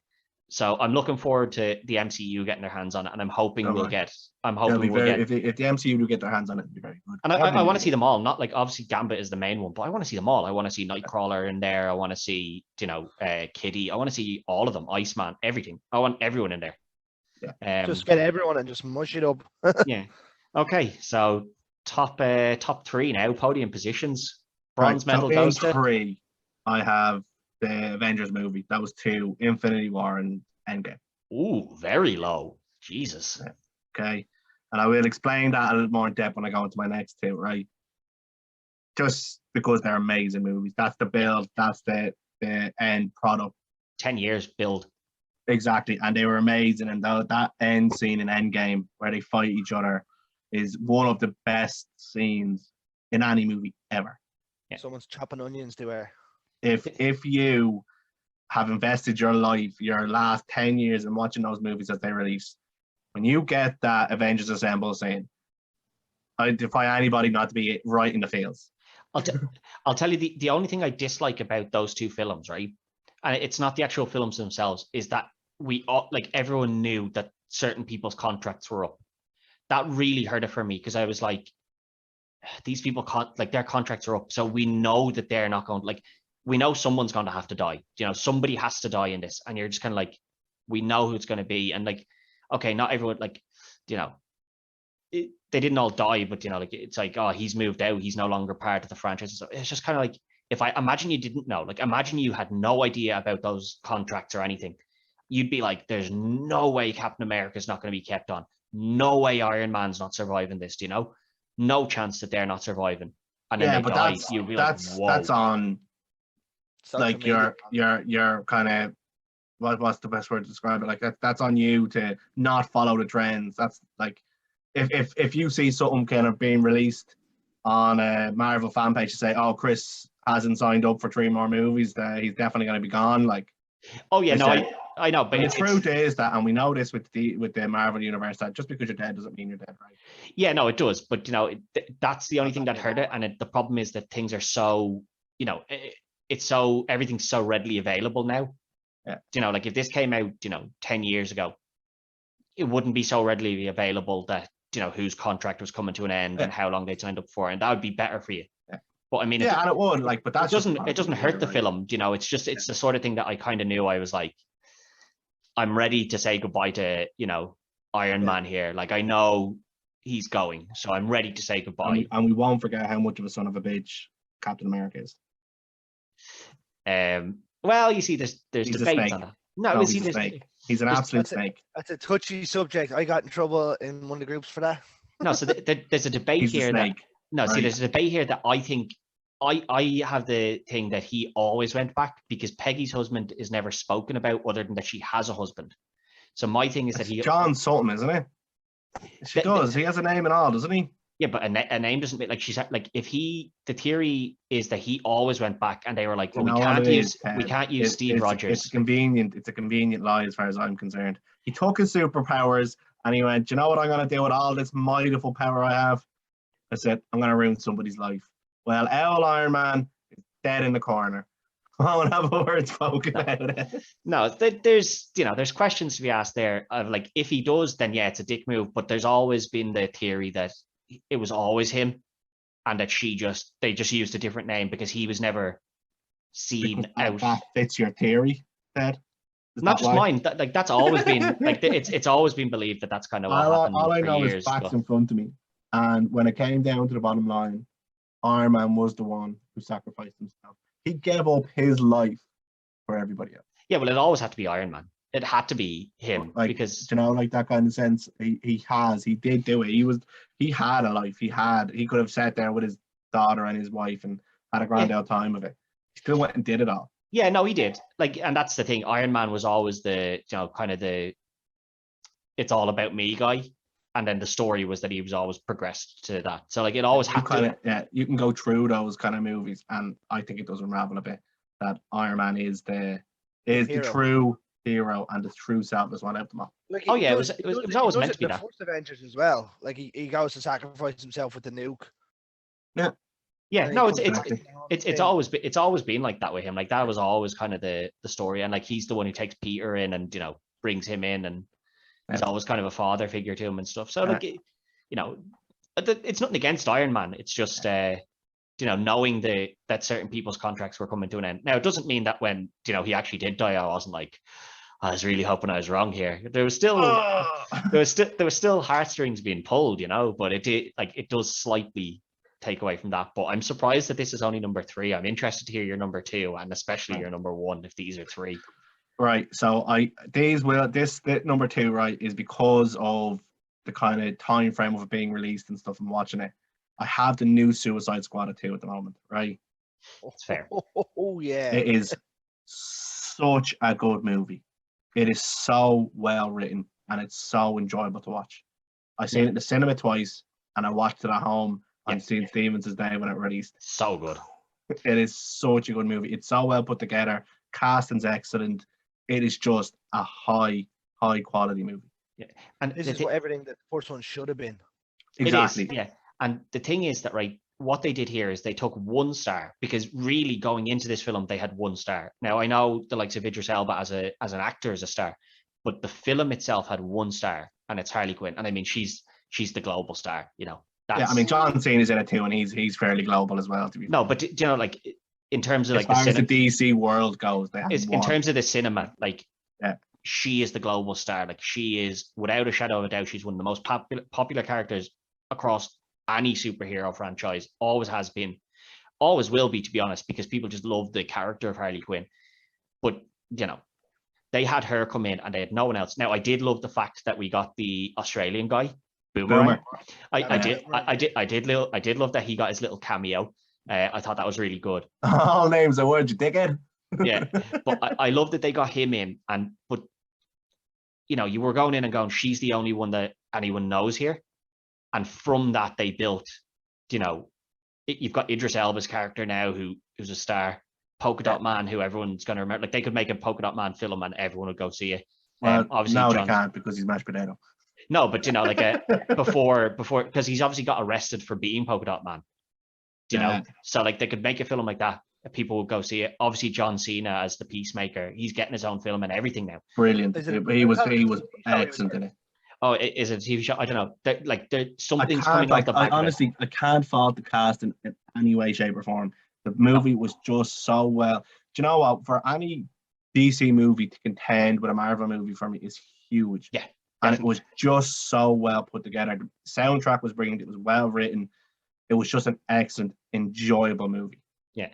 So I'm looking forward to the MCU getting their hands on it, and I'm hoping we'll get. If the MCU do get their hands on it, it'll be very good. And I want to see them all. Not like obviously Gambit is the main one, but I want to see them all. I want to see Nightcrawler in there. I want to see Kitty. I want to see all of them. Iceman, everything. I want everyone in there. Yeah. Just get everyone and just mush it up. Yeah. Okay. So top three now. Podium positions. Bronze medal goes to 3. I have the Avengers movie. That was 2. Infinity War and Endgame. Ooh, very low. Jesus. Yeah. Okay. And I will explain that a little more in depth when I go into my next 2, right? Just because they're amazing movies. That's the build. That's the end product. 10 years build. Exactly. And they were amazing. And that end scene in Endgame where they fight each other is one of the best scenes in any movie ever. Yeah. Someone's chopping onions to her. If you have invested your life, your last 10 years in watching those movies as they release, when you get that Avengers Assemble scene, I defy anybody not to be right in the fields. I'll tell you the only thing I dislike about those 2 films, right? And it's not the actual films themselves, is that we all, like, everyone knew that certain people's contracts were up. That really hurt it for me, because I was like, these people their contracts are up, so we know that they're not going, like, we know someone's going to have to die. Somebody has to die in this, and you're just kind of like, we know who it's going to be, and like, okay, not everyone, like, they didn't all die, but like, it's like, oh, he's moved out, he's no longer part of the franchise. So it's just kind of like, if I imagine you didn't know, like, imagine you had no idea about those contracts or anything, you'd be like, there's no way Captain America's not going to be kept on. No way Iron Man's not surviving this, no chance that they're not surviving. And then they die. You'd be like, whoa. That's on, like, your kind of, what's the best word to describe it? Like, that's on you to not follow the trends. That's like, if you see something kind of being released on a Marvel fan page to say, oh, Chris hasn't signed up for 3 more movies, he's definitely going to be gone. Like, oh yeah, no, I know, but the truth is that, and we know this with the Marvel universe, that just because you're dead doesn't mean you're dead, right? Yeah, no, it does, but that's the only thing that hurt it, and the problem is that things are so, everything's so readily available now. Yeah. Like, if this came out, 10 years ago, it wouldn't be so readily available that whose contract was coming to an end and how long they signed up for, and that would be better for you. Yeah. But I mean, and it would, like, but that it doesn't hurt the film. It's just, it's the sort of thing that I kind of knew. I was like, I'm ready to say goodbye to Iron Man here. Like, I know he's going, so I'm ready to say goodbye. And we won't forget how much of a son of a bitch Captain America is. Well, you see, there's debates on that. No, he's a snake. He's an absolute snake. That's a touchy subject. I got in trouble in one of the groups for that. No, so there's a debate here. There's a debate here that I think I have the thing that he always went back because Peggy's husband is never spoken about other than that she has a husband. So my thing is that It's John something, isn't it? She does. He has a name and all, doesn't he? Yeah, but a name doesn't make like she's like if he the theory is that he always went back and they were like, well, we can't use Steve Rogers. It's a convenient lie as far as I'm concerned. He took his superpowers and he went, do you know what I'm gonna do with all this mindful power I have? I said, I'm gonna ruin somebody's life. Well, Owl Iron Man is dead in the corner. I won't have a word spoken about it. No, there's questions to be asked there of like if he does, then yeah, it's a dick move. But there's always been the theory that it was always him, and that they just used a different name because he was never seen out. That fits your theory, Ted. Not just mine. That's always been like it's always been believed that that's kind of what happened. All I know is facts in front of me, and when it came down to the bottom line, Iron Man was the one who sacrificed himself. He gave up his life for everybody else. Yeah, well, it always had to be Iron Man. It had to be him because like that kind of sense. He did do it. He had a life. He could have sat there with his daughter and his wife and had a grand old time of it. He still went and did it all. Yeah, no, he did. Like, and that's the thing. Iron Man was always the kind of the it's all about me guy. And then the story was that he was always progressed to that. So like it always had to. You can go through those kind of movies, and I think it does unravel a bit. That Iron Man is the true hero and the true selfless one out of them all. Like, it was always meant to be that. The first Avengers as well. Like he goes to sacrifice himself with the nuke. Yeah. Yeah, no, it's always been like that with him. Like that was always kind of the story, and like he's the one who takes Peter in and brings him in and. He's always kind of a father figure to him and stuff. So like, it's nothing against Iron Man. It's just, knowing that certain people's contracts were coming to an end. Now, it doesn't mean that when, he actually did die, I wasn't like, I was really hoping I was wrong here. There was still, there was still heartstrings being pulled, but it does slightly take away from that. But I'm surprised that this is only number 3. I'm interested to hear your number 2 and especially your number 1 if these are 3. Right, so this number 2, right, is because of the kind of time frame of it being released and stuff and watching it. I have the new Suicide Squad at 2 at the moment, right? It's fair. Oh yeah, it is such a good movie. It is so well written and it's so enjoyable to watch. I seen it in the cinema twice and I watched it at home on St. Stephen's Day when it released. So good. It is such a good movie. It's so well put together. Casting's excellent. It is just a high quality movie. Yeah, and this is what everything that the first one should have been. Exactly. Yeah, and the thing is that what they did here is they took 1 star because really going into this film they had 1 star. Now I know the likes of Idris Elba as an actor is a star, but the film itself had 1 star, and it's Harley Quinn, and I mean she's the global star. I mean John Cena is in it too, and he's fairly global as well. To be no, but in terms of as far as the DC world goes, in terms of the cinema, she is the global star. Like she is, without a shadow of a doubt, she's one of the most popular characters across any superhero franchise. Always has been, always will be, to be honest, because people just love the character of Harley Quinn. But they had her come in and they had no one else. Now I did love the fact that we got the Australian guy, Boomer. I did love that he got his little cameo. I thought that was really good. All names are words, you dickhead. Yeah, but I love that they got him in, but you were going in and going, she's the only one that anyone knows here, and from that they built, you've got Idris Elba's character now who's a star, Polka Dot Man, who everyone's going to remember. Like they could make a Polka Dot Man film and everyone would go see it. Well, obviously no, they can't because he's mashed potato. No, but before because he's obviously got arrested for being Polka Dot Man. So like they could make a film like that, people would go see it. Obviously John Cena as the Peacemaker, he's getting his own film and everything now. Brilliant. He was excellent in it. Oh, is it a TV show? I don't know. There's something's coming out the back. Honestly, I can't fault the cast in any way, shape, or form. The movie was just so well. Do you know what? For any DC movie to contend with a Marvel movie for me is huge. Yeah. And it was just so well put together. The soundtrack was brilliant. It was well written. It was just an excellent, enjoyable movie. Yeah,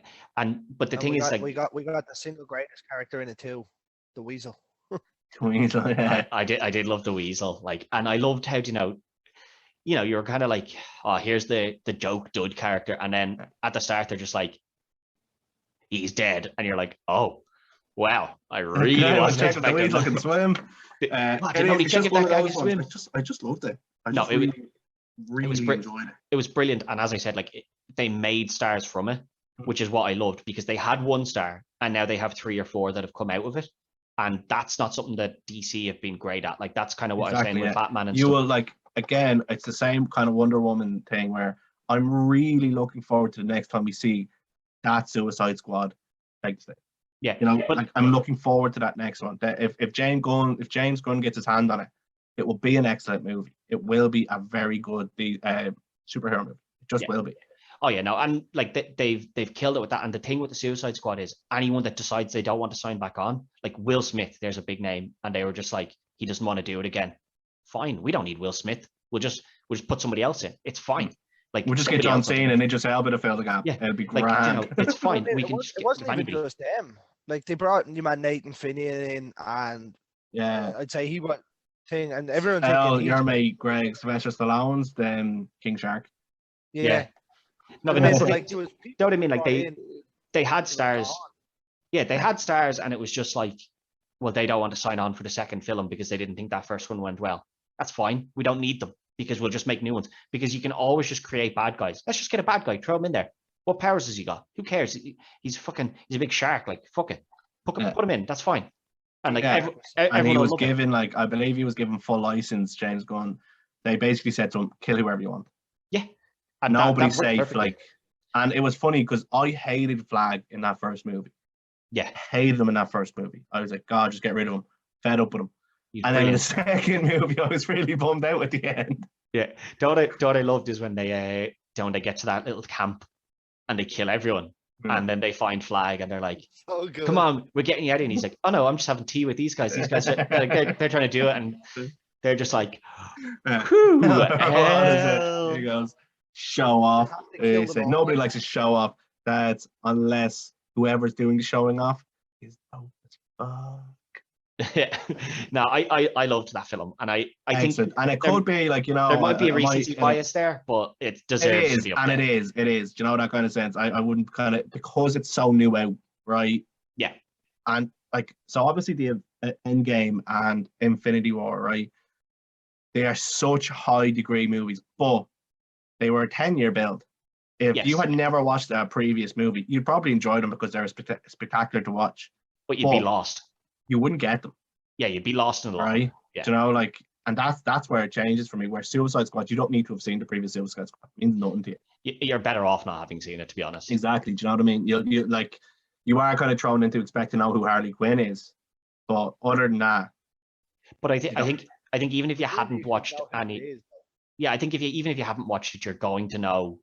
but the thing is, we got the single greatest character in it too, the Weasel. Weasel, yeah. I did love the Weasel, and I loved how you're kind of like, oh, here's the joke dud character, and then at the start they're just like, he's dead, and you're like, oh, wow, I really wasn't check the way expecting he can swim. Did nobody check if that guy can swim? I just loved it. I No, just it really was enjoyed it. It was brilliant, and as I said, like they made stars from it, which is what I loved, because they had 1 star, and now they have 3 or 4 that have come out of it, and that's not something that DC have been great at. Like that's kind of what I was saying with Batman and you stuff. will like again. It's the same kind of Wonder Woman thing where I'm really looking forward to the next time we see that Suicide Squad exit. Yeah, but like, I'm looking forward to that next one. That if James Gunn gets his hand on it, it will be an excellent movie. It will be a very good superhero movie. It just will be. Oh yeah, no, and like they've killed it with that. And the thing with the Suicide Squad is anyone that decides they don't want to sign back on, like Will Smith, there's a big name, and they were just like, he doesn't want to do it again. Fine, we don't need Will Smith. We'll just put somebody else in. It's fine. Like we'll just get John Cena and Idris Elba to fill the gap. Yeah, it'll be grand. Like, it's fine. We can. It wasn't even just them. Like they brought new man Nathan Fillion in, and I'd say he went thing, and everyone. Your mate Greg Sylvester Stallone's then King Shark. Yeah. No, but that's like, you know what I mean? Like they had stars. Yeah, they had stars, and it was just like, well, they don't want to sign on for the second film because they didn't think that first one went well. That's fine. We don't need them because we'll just make new ones. Because you can always just create bad guys. Let's just get a bad guy, throw him in there. What powers has he got? Who cares? He's a big shark. Like, fuck it. Put him in. That's fine. And like, and he was given like, I believe he was given full license. James Gunn. They basically said to him, "Kill whoever you want." Yeah. And nobody's safe. Perfectly. Like, and it was funny because I hated Flag in that first movie. Yeah, hated him in that first movie. I was like, God, just get rid of him. Fed up with him. And then in the second movie, I was really bummed out at the end. Yeah, what I loved is when they get to that little camp and they kill everyone, and then they find Flag and they're like, so good. "Come on, we're getting you out." And he's like, "Oh no, I'm just having tea with these guys. These guys are they're trying to do it, and they're just like, whew, he goes, show off. He said, nobody likes to show off. That's unless whoever's doing the showing off is dope as fuck. Yeah. No, I loved that film, and I think, and it could be like, there might be a recency bias there, but it deserves to be up there. It is. Do you know that kind of sense? I wouldn't kind of, because it's so new out, right? Yeah. And like, so obviously the Endgame and Infinity War, right? They are such high degree movies, but they were a 10-year build. If you had never watched a previous movie, you'd probably enjoy them because they're spectacular to watch. But you'd be lost. You wouldn't get them. Yeah, you'd be lost in the long. Right? Yeah. Do you know, like, and that's where it changes for me. Where Suicide Squad, you don't need to have seen the previous Suicide Squad. It means nothing to you. You're better off not having seen it, to be honest. Exactly. Do you know what I mean? You like, you are kind of thrown into expecting to know who Harley Quinn is, but other than that. But I think even if you hadn't watched any. Yeah, I think even if you haven't watched it, you're going to know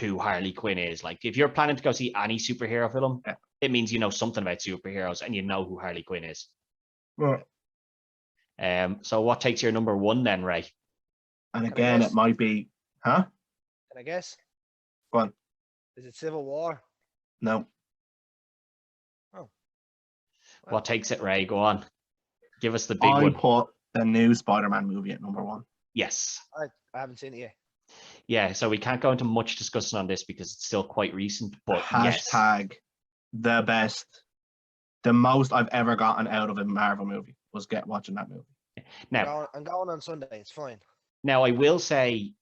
who Harley Quinn is. Like, if you're planning to go see any superhero film, it means you know something about superheroes and you know who Harley Quinn is. Yeah. So what takes your number 1 then, Ray? And again, it might be, huh? Can I guess? Go on. Is it Civil War? No. Oh. What takes it, Ray? Go on. Give us the big one. I put the new Spider-Man movie at number 1. Yes. I haven't seen it yet. Yeah, so we can't go into much discussion on this because it's still quite recent, but hashtag the best, the most I've ever gotten out of a Marvel movie was watching that movie. Now, I'm going on Sunday. It's fine. Now, I will say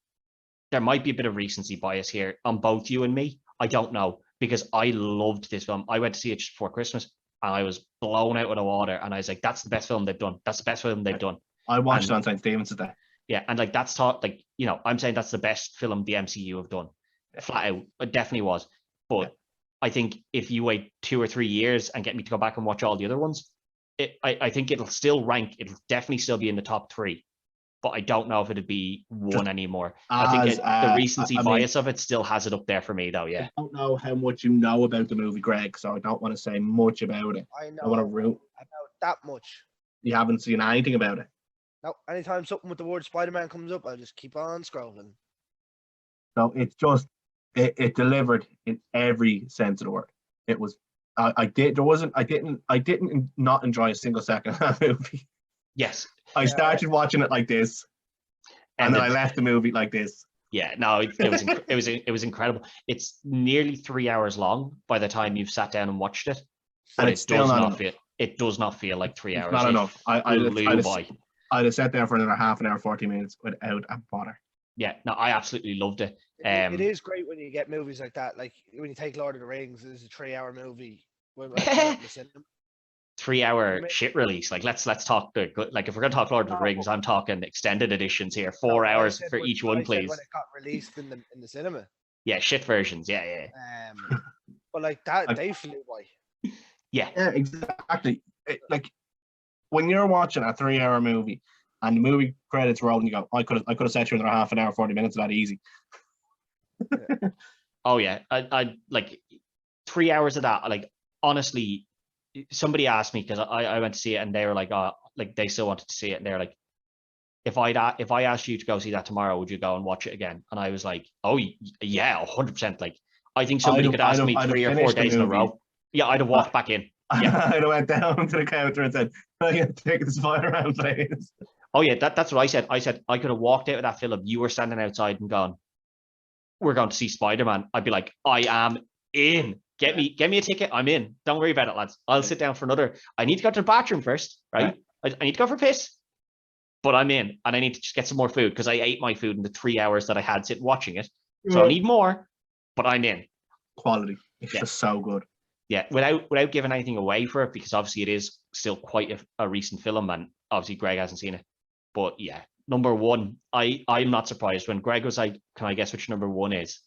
there might be a bit of recency bias here on both you and me. I don't know, because I loved this film. I went to see it just before Christmas, and I was blown out of the water, and I was like, that's the best film they've done. That's the best film they've done. I watched it on St. Stephen's today. Yeah, and like that's thought, like, you know, I'm saying that's the best film the MCU have done. Flat out. It definitely was. But I think if you wait 2 or 3 years and get me to go back and watch all the other ones, I think it'll still rank. It'll definitely still be in the top 3. But I don't know if it'd be 1 anymore. I think the recency bias of it still has it up there for me, though. Yeah. I don't know how much you know about the movie, Greg, so I don't want to say much about it. I know. I want to root about that much. You haven't seen anything about it. No, anytime something with the word Spider-Man comes up, I'll just keep on scrolling. No, it's just it delivered in every sense of the word. It was I didn't not enjoy a single second of that movie. Yes. I started watching it like this. And then I ended. left the movie like this. Yeah, no, it was incredible. It's nearly 3 hours long by the time you've sat down and watched it, but And it's still not enough. it does not feel like 3 It's hours. not It enough. flew by. I'd have sat there for another half an hour, 40 minutes without a bother. Yeah, no, I absolutely loved it. It is great when you get movies like that. Like when you take Lord of the Rings, it's a 3 hour movie. When I put it in the cinema. 3 hour shit release. Like let's talk the good. Like if we're gonna talk Lord of the Rings, I'm talking extended editions here. 4 hours for each one, please. When it got released in the cinema. Yeah, shit versions. Yeah. But like that, they flew by. Yeah, exactly. Like when you're watching a 3 hour movie and the movie credits roll and you go, I could have sat you another half an hour, 40 minutes of that easy. Oh yeah, I like 3 hours of that. Like honestly, somebody asked me because I went to see it and they were like, oh, like they still wanted to see it and they're like, if I asked you to go see that tomorrow, would you go and watch it again? And I was like, oh yeah, 100%. Like I think somebody could ask me 3 or 4 days in a row. Yeah, I'd have walked back in. Yeah. I'd have went down to the counter and said, I can take this fire around, please. Oh yeah, that's what I said. I said I could have walked out of that film. You were standing outside and gone, we're going to see Spider-Man. I'd be like, I am in. Get me a ticket. I'm in. Don't worry about it, lads. I'll sit down for another. I need to go to the bathroom first, right? I need to go for piss. But I'm in, and I need to just get some more food because I ate my food in the 3 hours that I had sitting watching it. So I need more, but I'm in. Quality. It's just so good. Yeah, without giving anything away for it, because obviously it is still quite a recent film, and obviously Greg hasn't seen it. But yeah, number one, I'm not surprised when Greg was like, "Can I guess which number one is?"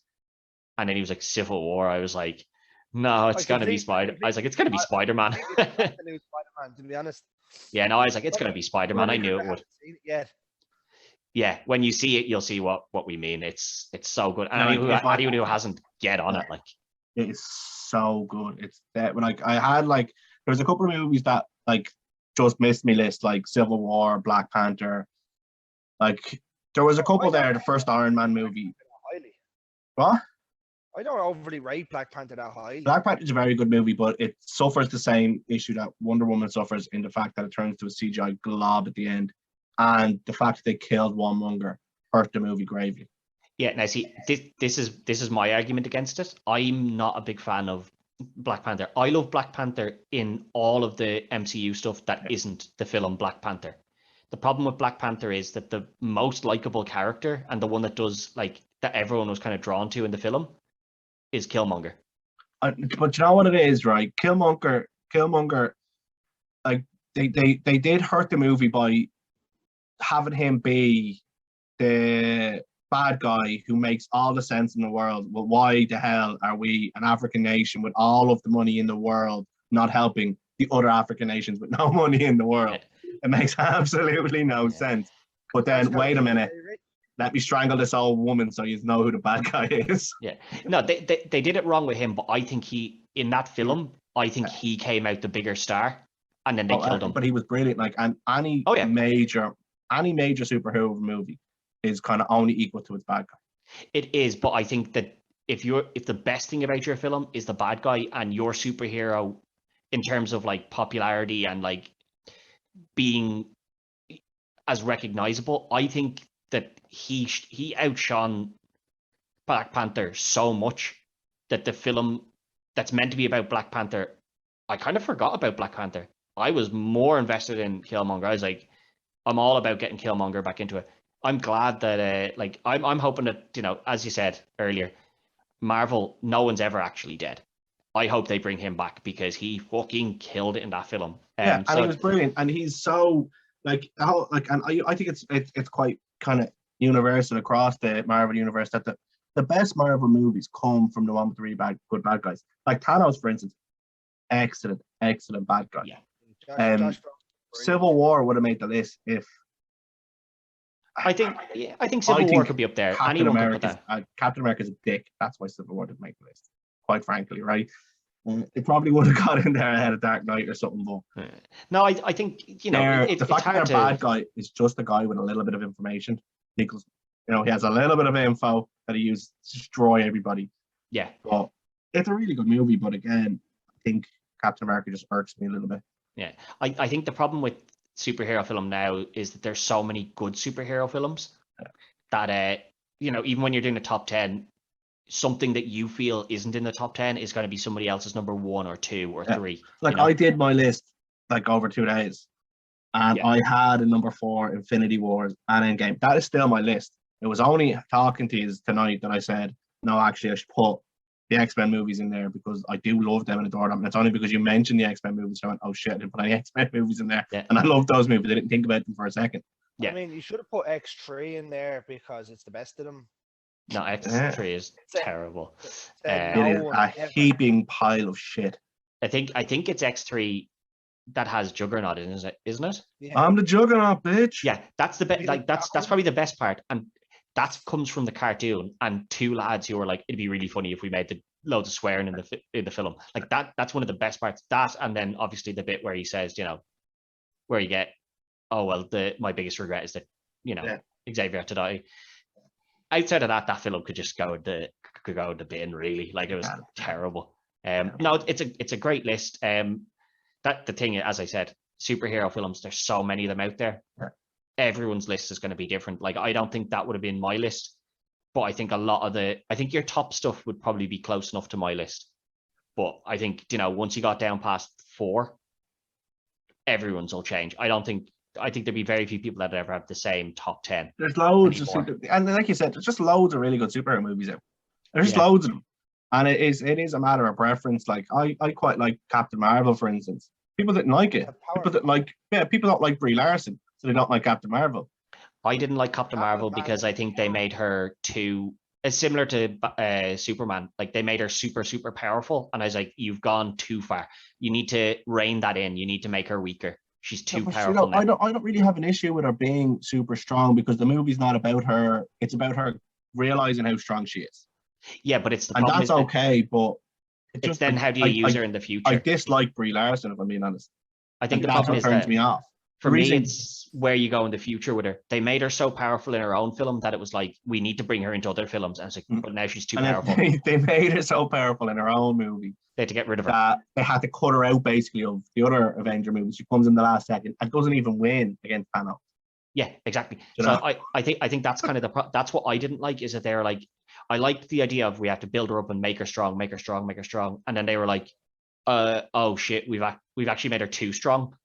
And then he was like, "Civil War." I was like, "No, it's gonna be Spider." I was like, "It's gonna be Spider-Man." Spider-Man, to be honest. Yeah, no, I was like, "It's gonna be Spider-Man." I knew it would. Yeah, when you see it, you'll see what we mean. It's so good. And anyone who hasn't, get on it. Like it is so good. It's that when I had like there's a couple of movies that like just missed me list, like Civil War, Black Panther. Like there was a couple there. The first Iron Man movie. What? I don't overly rate Black Panther that high. Black Panther is a very good movie, but it suffers the same issue that Wonder Woman suffers in the fact that it turns to a CGI glob at the end, and the fact that they killed Warmonger hurt the movie gravely. Yeah, now see, this is my argument against it. I'm not a big fan of Black Panther. I love Black Panther in all of the MCU stuff that isn't the film Black Panther. The problem with Black Panther is that the most likable character and the one that does like that everyone was kind of drawn to in the film is Killmonger. But you know what it is, right? Killmonger, like they did hurt the movie by having him be the bad guy who makes all the sense in the world. Well, why the hell are we an African nation with all of the money in the world not helping the other African nations with no money in the world? It makes absolutely no sense. But then, wait a minute. Let me strangle this old woman so you know who the bad guy is. Yeah. No, they did it wrong with him, but I think in that film, I think he came out the bigger star and then they killed him. But he was brilliant. Like, and any major superhero movie is kind of only equal to its bad guy. It is, but I think that if the best thing about your film is the bad guy and your superhero in terms of like popularity and like being as recognizable, I think that he outshone Black Panther so much that the film that's meant to be about Black Panther, I kind of forgot about Black Panther. I was more invested in Killmonger. I was like, I'm all about getting Killmonger back into it. I'm glad that like I'm hoping that, you know, as you said earlier, Marvel, no one's ever actually dead. I hope they bring him back because he fucking killed it in that film. And he was brilliant, and he's so like how like, and I think it's quite kind of universal across the Marvel universe that the best Marvel movies come from the one with the really good bad guys. Like Thanos, for instance, excellent bad guy. Yeah. Civil War would have made the list if. I think Civil War could be up there. Captain America's a dick. That's why Civil War didn't make the list. Quite frankly, right? It probably would have got in there ahead of Dark Knight or something. But no, I think the fact that their bad guy is just a guy with a little bit of information. Because he has a little bit of info that he uses to destroy everybody. Yeah. But it's a really good movie. But again, I think Captain America just irks me a little bit. Yeah, I think the problem with superhero film now is that there's so many good superhero films that you know, even when you're doing a top 10, something that you feel isn't in the top 10 is going to be somebody else's number 1 or 2 or 3. Like, you know? I did my list like over 2 days, and Yeah. I had a number 4 Infinity Wars and Endgame. That is still my list. It was only talking to you tonight that I said, no, actually, I should put the X-Men movies in there because I do love them and adore them. And it's only because you mentioned the X-Men movies, so I went, oh shit, I didn't put any X-Men movies in there. Yeah. And I love those movies. I didn't think about them for a second. Yeah. I mean, you should have put X3 in there because it's the best of them. No, X3 is It's a- terrible. Said It no is one a ever. heaping pile of shit. I think it's X3 that has Juggernaut in, isn't it? Yeah. I'm the Juggernaut, bitch. Yeah, that's the best. Really Like that's awkward. probably the best part, and that comes from the cartoon. And 2 lads who were like, it'd be really funny if we made the loads of swearing in the film. Like that's one of the best parts. That, and then obviously the bit where he says, you know, where you get, oh well, my biggest regret is that, you know, Xavier had to die. Outside of that, that film could just go in the bin. Really, like it was terrible. No, it's a great list. That the thing, as I said, superhero films. There's so many of them out there. Yeah. Everyone's list is going to be different. Like I don't think that would have been my list, but I think I think your top stuff would probably be close enough to my list. But I think, you know, once you got down past 4, everyone's will change. I think there'd be very few people that ever have the same top 10. There's loads anymore. of and like you said, there's just loads of really good superhero movies out. There's just Yeah. loads of them. And it is a matter of preference. Like I quite like Captain Marvel, for instance. People didn't like it. People don't like Brie Larson, so they don't like Captain Marvel. I didn't like Captain Marvel Batman because I think they made her too similar to Superman. Like they made her super, super powerful. And I was like, you've gone too far. You need to rein that in. You need to make her weaker. She's too powerful now. I don't really have an issue with her being super strong because the movie's not about her. It's about her realizing how strong she is. Yeah, but it's the And problem. that's okay, but It's then how do you use her in the future? I dislike Brie Larson, if I'm being honest. I think the That's problem what is turns that me off. for The me, reason- it's where you go in the future with her. They made her so powerful in her own film that it was like, we need to bring her into other films. And it's like, but now she's too And powerful. they made her so powerful in her own movie They had to get rid of her. that they had to cut her out basically of the other Avenger movies. She comes in the last second and doesn't even win against Thanos. Yeah, exactly. You So know? I think that's kind of that's what I didn't like, is that they're like, I liked the idea of we have to build her up and make her strong, make her strong, make her strong. And then they were like, oh shit, we've actually made her too strong.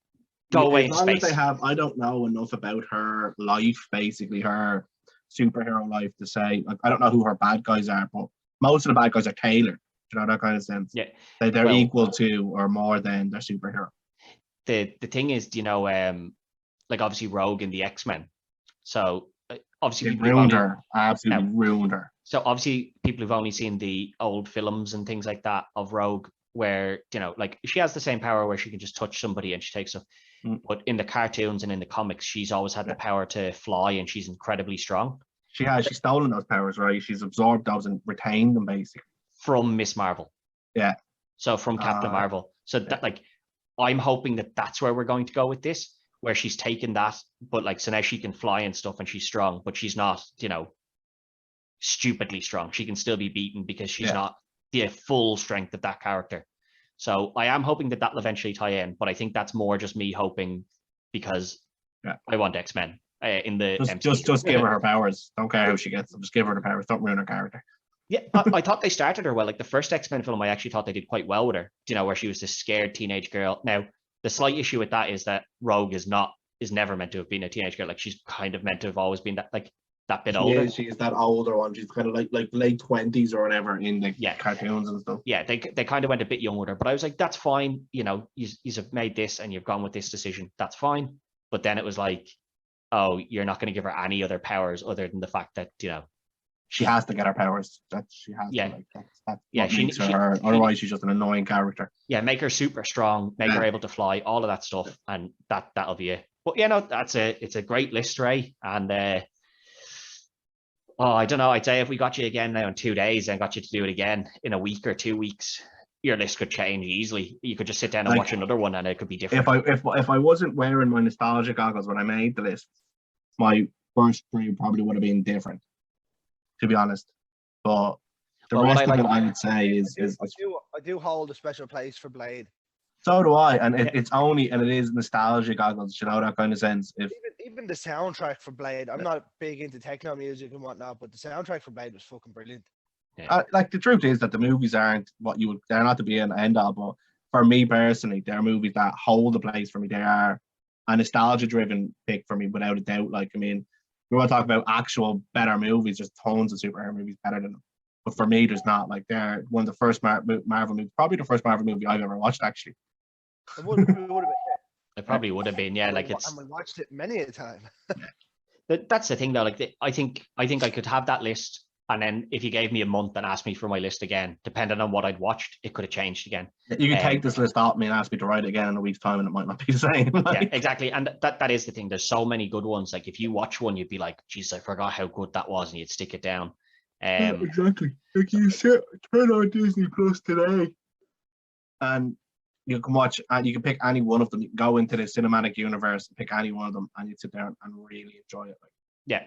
Go away in As long as space. they have, I don't know enough about her life, basically her superhero life, to say. Like, I don't know who her bad guys are, but most of the bad guys are tailored. You know, that kind of sense. Yeah. They're Well- equal to or more than their superhero. The thing is, you know, like obviously Rogue in the X-Men. So obviously It people who've ruined only- her. Absolutely ruined her. So obviously people who've only seen the old films and things like that of Rogue, where, you know, like she has the same power where she can just touch somebody and she takes stuff. Mm. But in the cartoons and in the comics, she's always had the power to fly and she's incredibly strong She's stolen those powers, right? She's absorbed those and retained them, basically. from Miss Marvel. Yeah. So from Captain Marvel. So that, like, I'm hoping that that's where we're going to go with this, where she's taken that, but like, so now she can fly and stuff and she's strong, but she's not, you know, stupidly strong. She can still be beaten because she's not the full strength of that character. So I am hoping that that'll eventually tie in, but I think that's more just me hoping because I want X-Men in the MCU. Just give her powers. Don't care how she gets them. Just give her the powers. Don't ruin her character. Yeah, I thought they started her well. Like the first X-Men film, I actually thought they did quite well with her. You know, where she was this scared teenage girl. Now, the slight issue with that is that Rogue is never meant to have been a teenage girl. Like she's kind of meant to have always been that bit older. She's that older one. She's kind of like late 20s or whatever in the cartoons and stuff. Yeah, they kind of went a bit young with her, but I was like, that's fine. You know, you've made this and you've gone with this decision. That's fine. But then it was like, oh, you're not going to give her any other powers other than the fact that, you know, she has to get her powers. She has to. Like, that's what makes her. Otherwise, she's just an annoying character. Yeah, make her super strong, make her able to fly, all of that stuff, and that'll be it. But yeah, no, it's a great list, Ray. And I don't know. I'd say if we got you again now in 2 days and got you to do it again in a week or 2 weeks, your list could change easily. You could just sit down and watch another one, and it could be different. If I wasn't wearing my nostalgia goggles when I made the list, my first 3 probably would have been different, to be honest. But the rest of it, I would say, is I do hold a special place for Blade. So do I, and it's only, and it is nostalgia goggles, you know, that kind of sense. If Even the soundtrack for Blade, I'm not big into techno music and whatnot, but the soundtrack for Blade was fucking brilliant. like the truth is that the movies aren't what you would, they're not to be an end all, but for me personally, they're movies that hold a place for me. They are a nostalgia driven pick for me without a doubt. Like, I mean, we want to talk about actual better movies, there's tons of superhero movies better than them. But for me, there's not. Like, they're one of the first Marvel movies, probably the first Marvel movie I've ever watched, actually. It would have been. It probably would have been, yeah. Like, it's, and we watched it many a time. that's the thing though. Like, I think I could have that list, and then if you gave me a month and asked me for my list again, depending on what I'd watched, it could have changed again. You could take this list off me and ask me to write it again in a week's time, and it might not be the same. Yeah, exactly. And that is the thing. There's so many good ones. Like, if you watch one, you'd be like, "Geez, I forgot how good that was," and you'd stick it down. Exactly. Like, you turn on Disney Plus today, and you can watch, and you can pick any one of them. You can go into the cinematic universe, pick any one of them, and you sit there and really enjoy it. Like, Yeah,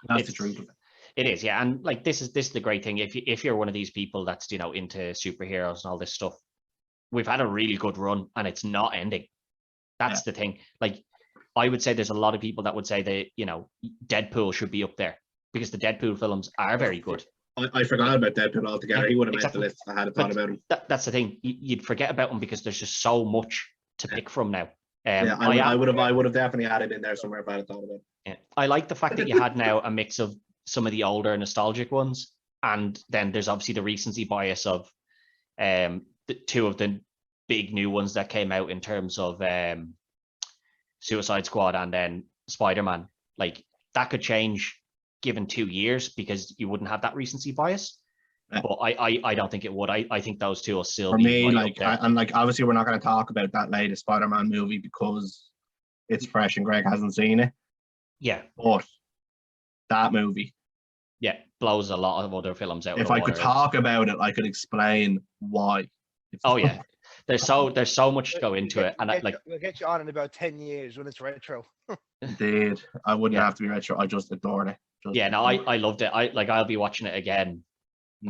that's the truth of it. It is, yeah. And like, this is the great thing. If you're one of these people that's, you know, into superheroes and all this stuff, we've had a really good run, and it's not ending. That's the thing. Like, I would say there's a lot of people that would say that, you know, Deadpool should be up there because the Deadpool films are very good. I forgot about Deadpool altogether. He would have made the list. I hadn't thought about him. That's the thing. You'd forget about him because there's just so much to pick from now. I would have definitely had it in there somewhere if I had thought about it. Yeah. I like the fact that you had now a mix of some of the older nostalgic ones, and then there's obviously the recency bias of the two of the big new ones that came out in terms of Suicide Squad and then Spider-Man. Like, that could change given 2 years because you wouldn't have that recency bias. Yeah. But I don't think it would. I think those two will still For be me, right like, up there. and like, obviously we're not going to talk about that latest Spider-Man movie because it's fresh and Greg hasn't seen it. Yeah, But that movie, yeah, blows a lot of other films out. if I could talk about it, I could explain why. Oh yeah, there's so much to go into it, and we'll get you on in about 10 years when it's retro. Indeed, I wouldn't have to be retro. I just adored it. I loved it. I'll be watching it again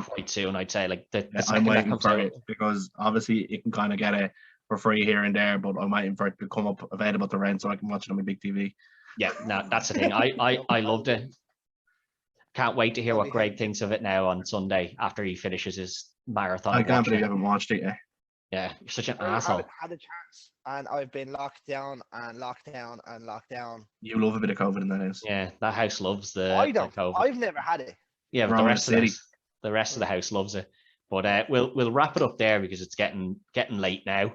quite soon. I'd say, like, the I'm waiting for it because obviously you can kind of get it for free here and there, but I'm waiting for it to come up available to rent so I can watch it on my big TV. Yeah, no, that's the thing. I loved it. Can't wait to hear what Greg thinks of it now on Sunday after he finishes his marathon. I can't believe you haven't watched it yet. Yeah, you're such an I asshole. haven't had a chance, and I've been locked down and locked down and locked down. You love a bit of COVID in that house. Yeah, that house loves the I don't. COVID. I've never had it. Yeah, but Wrong the rest of the house loves it. But we'll wrap it up there because it's getting late now.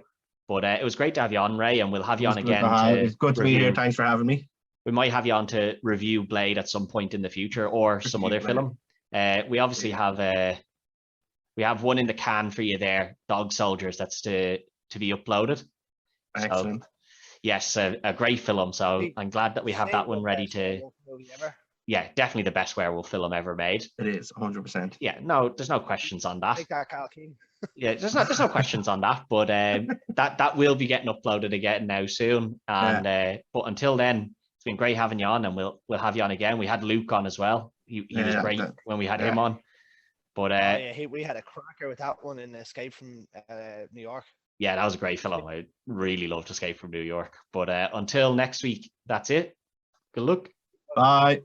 But it was great to have you on, Ray, and we'll have you on again. It's good to be here. Thanks for having me. We might have you on to review Blade at some point in the future, or some other film. We obviously have we have one in the can for you there, Dog Soldiers, that's to be uploaded. Excellent. So, yes, a great film. So I'm glad that we have that one ready to. Yeah, definitely the best werewolf film ever made. It is 100%. Yeah, no, there's no questions on that. Take that, Cal King. Yeah, there's no questions on that, but that will be getting uploaded again now soon. And but until then, it's been great having you on, and we'll have you on again. We had Luke on as well. He was great when we had him on. But we had a cracker with that one in Escape from New York. Yeah, that was a great film. I really loved Escape from New York. But until next week, that's it. Good luck. Bye.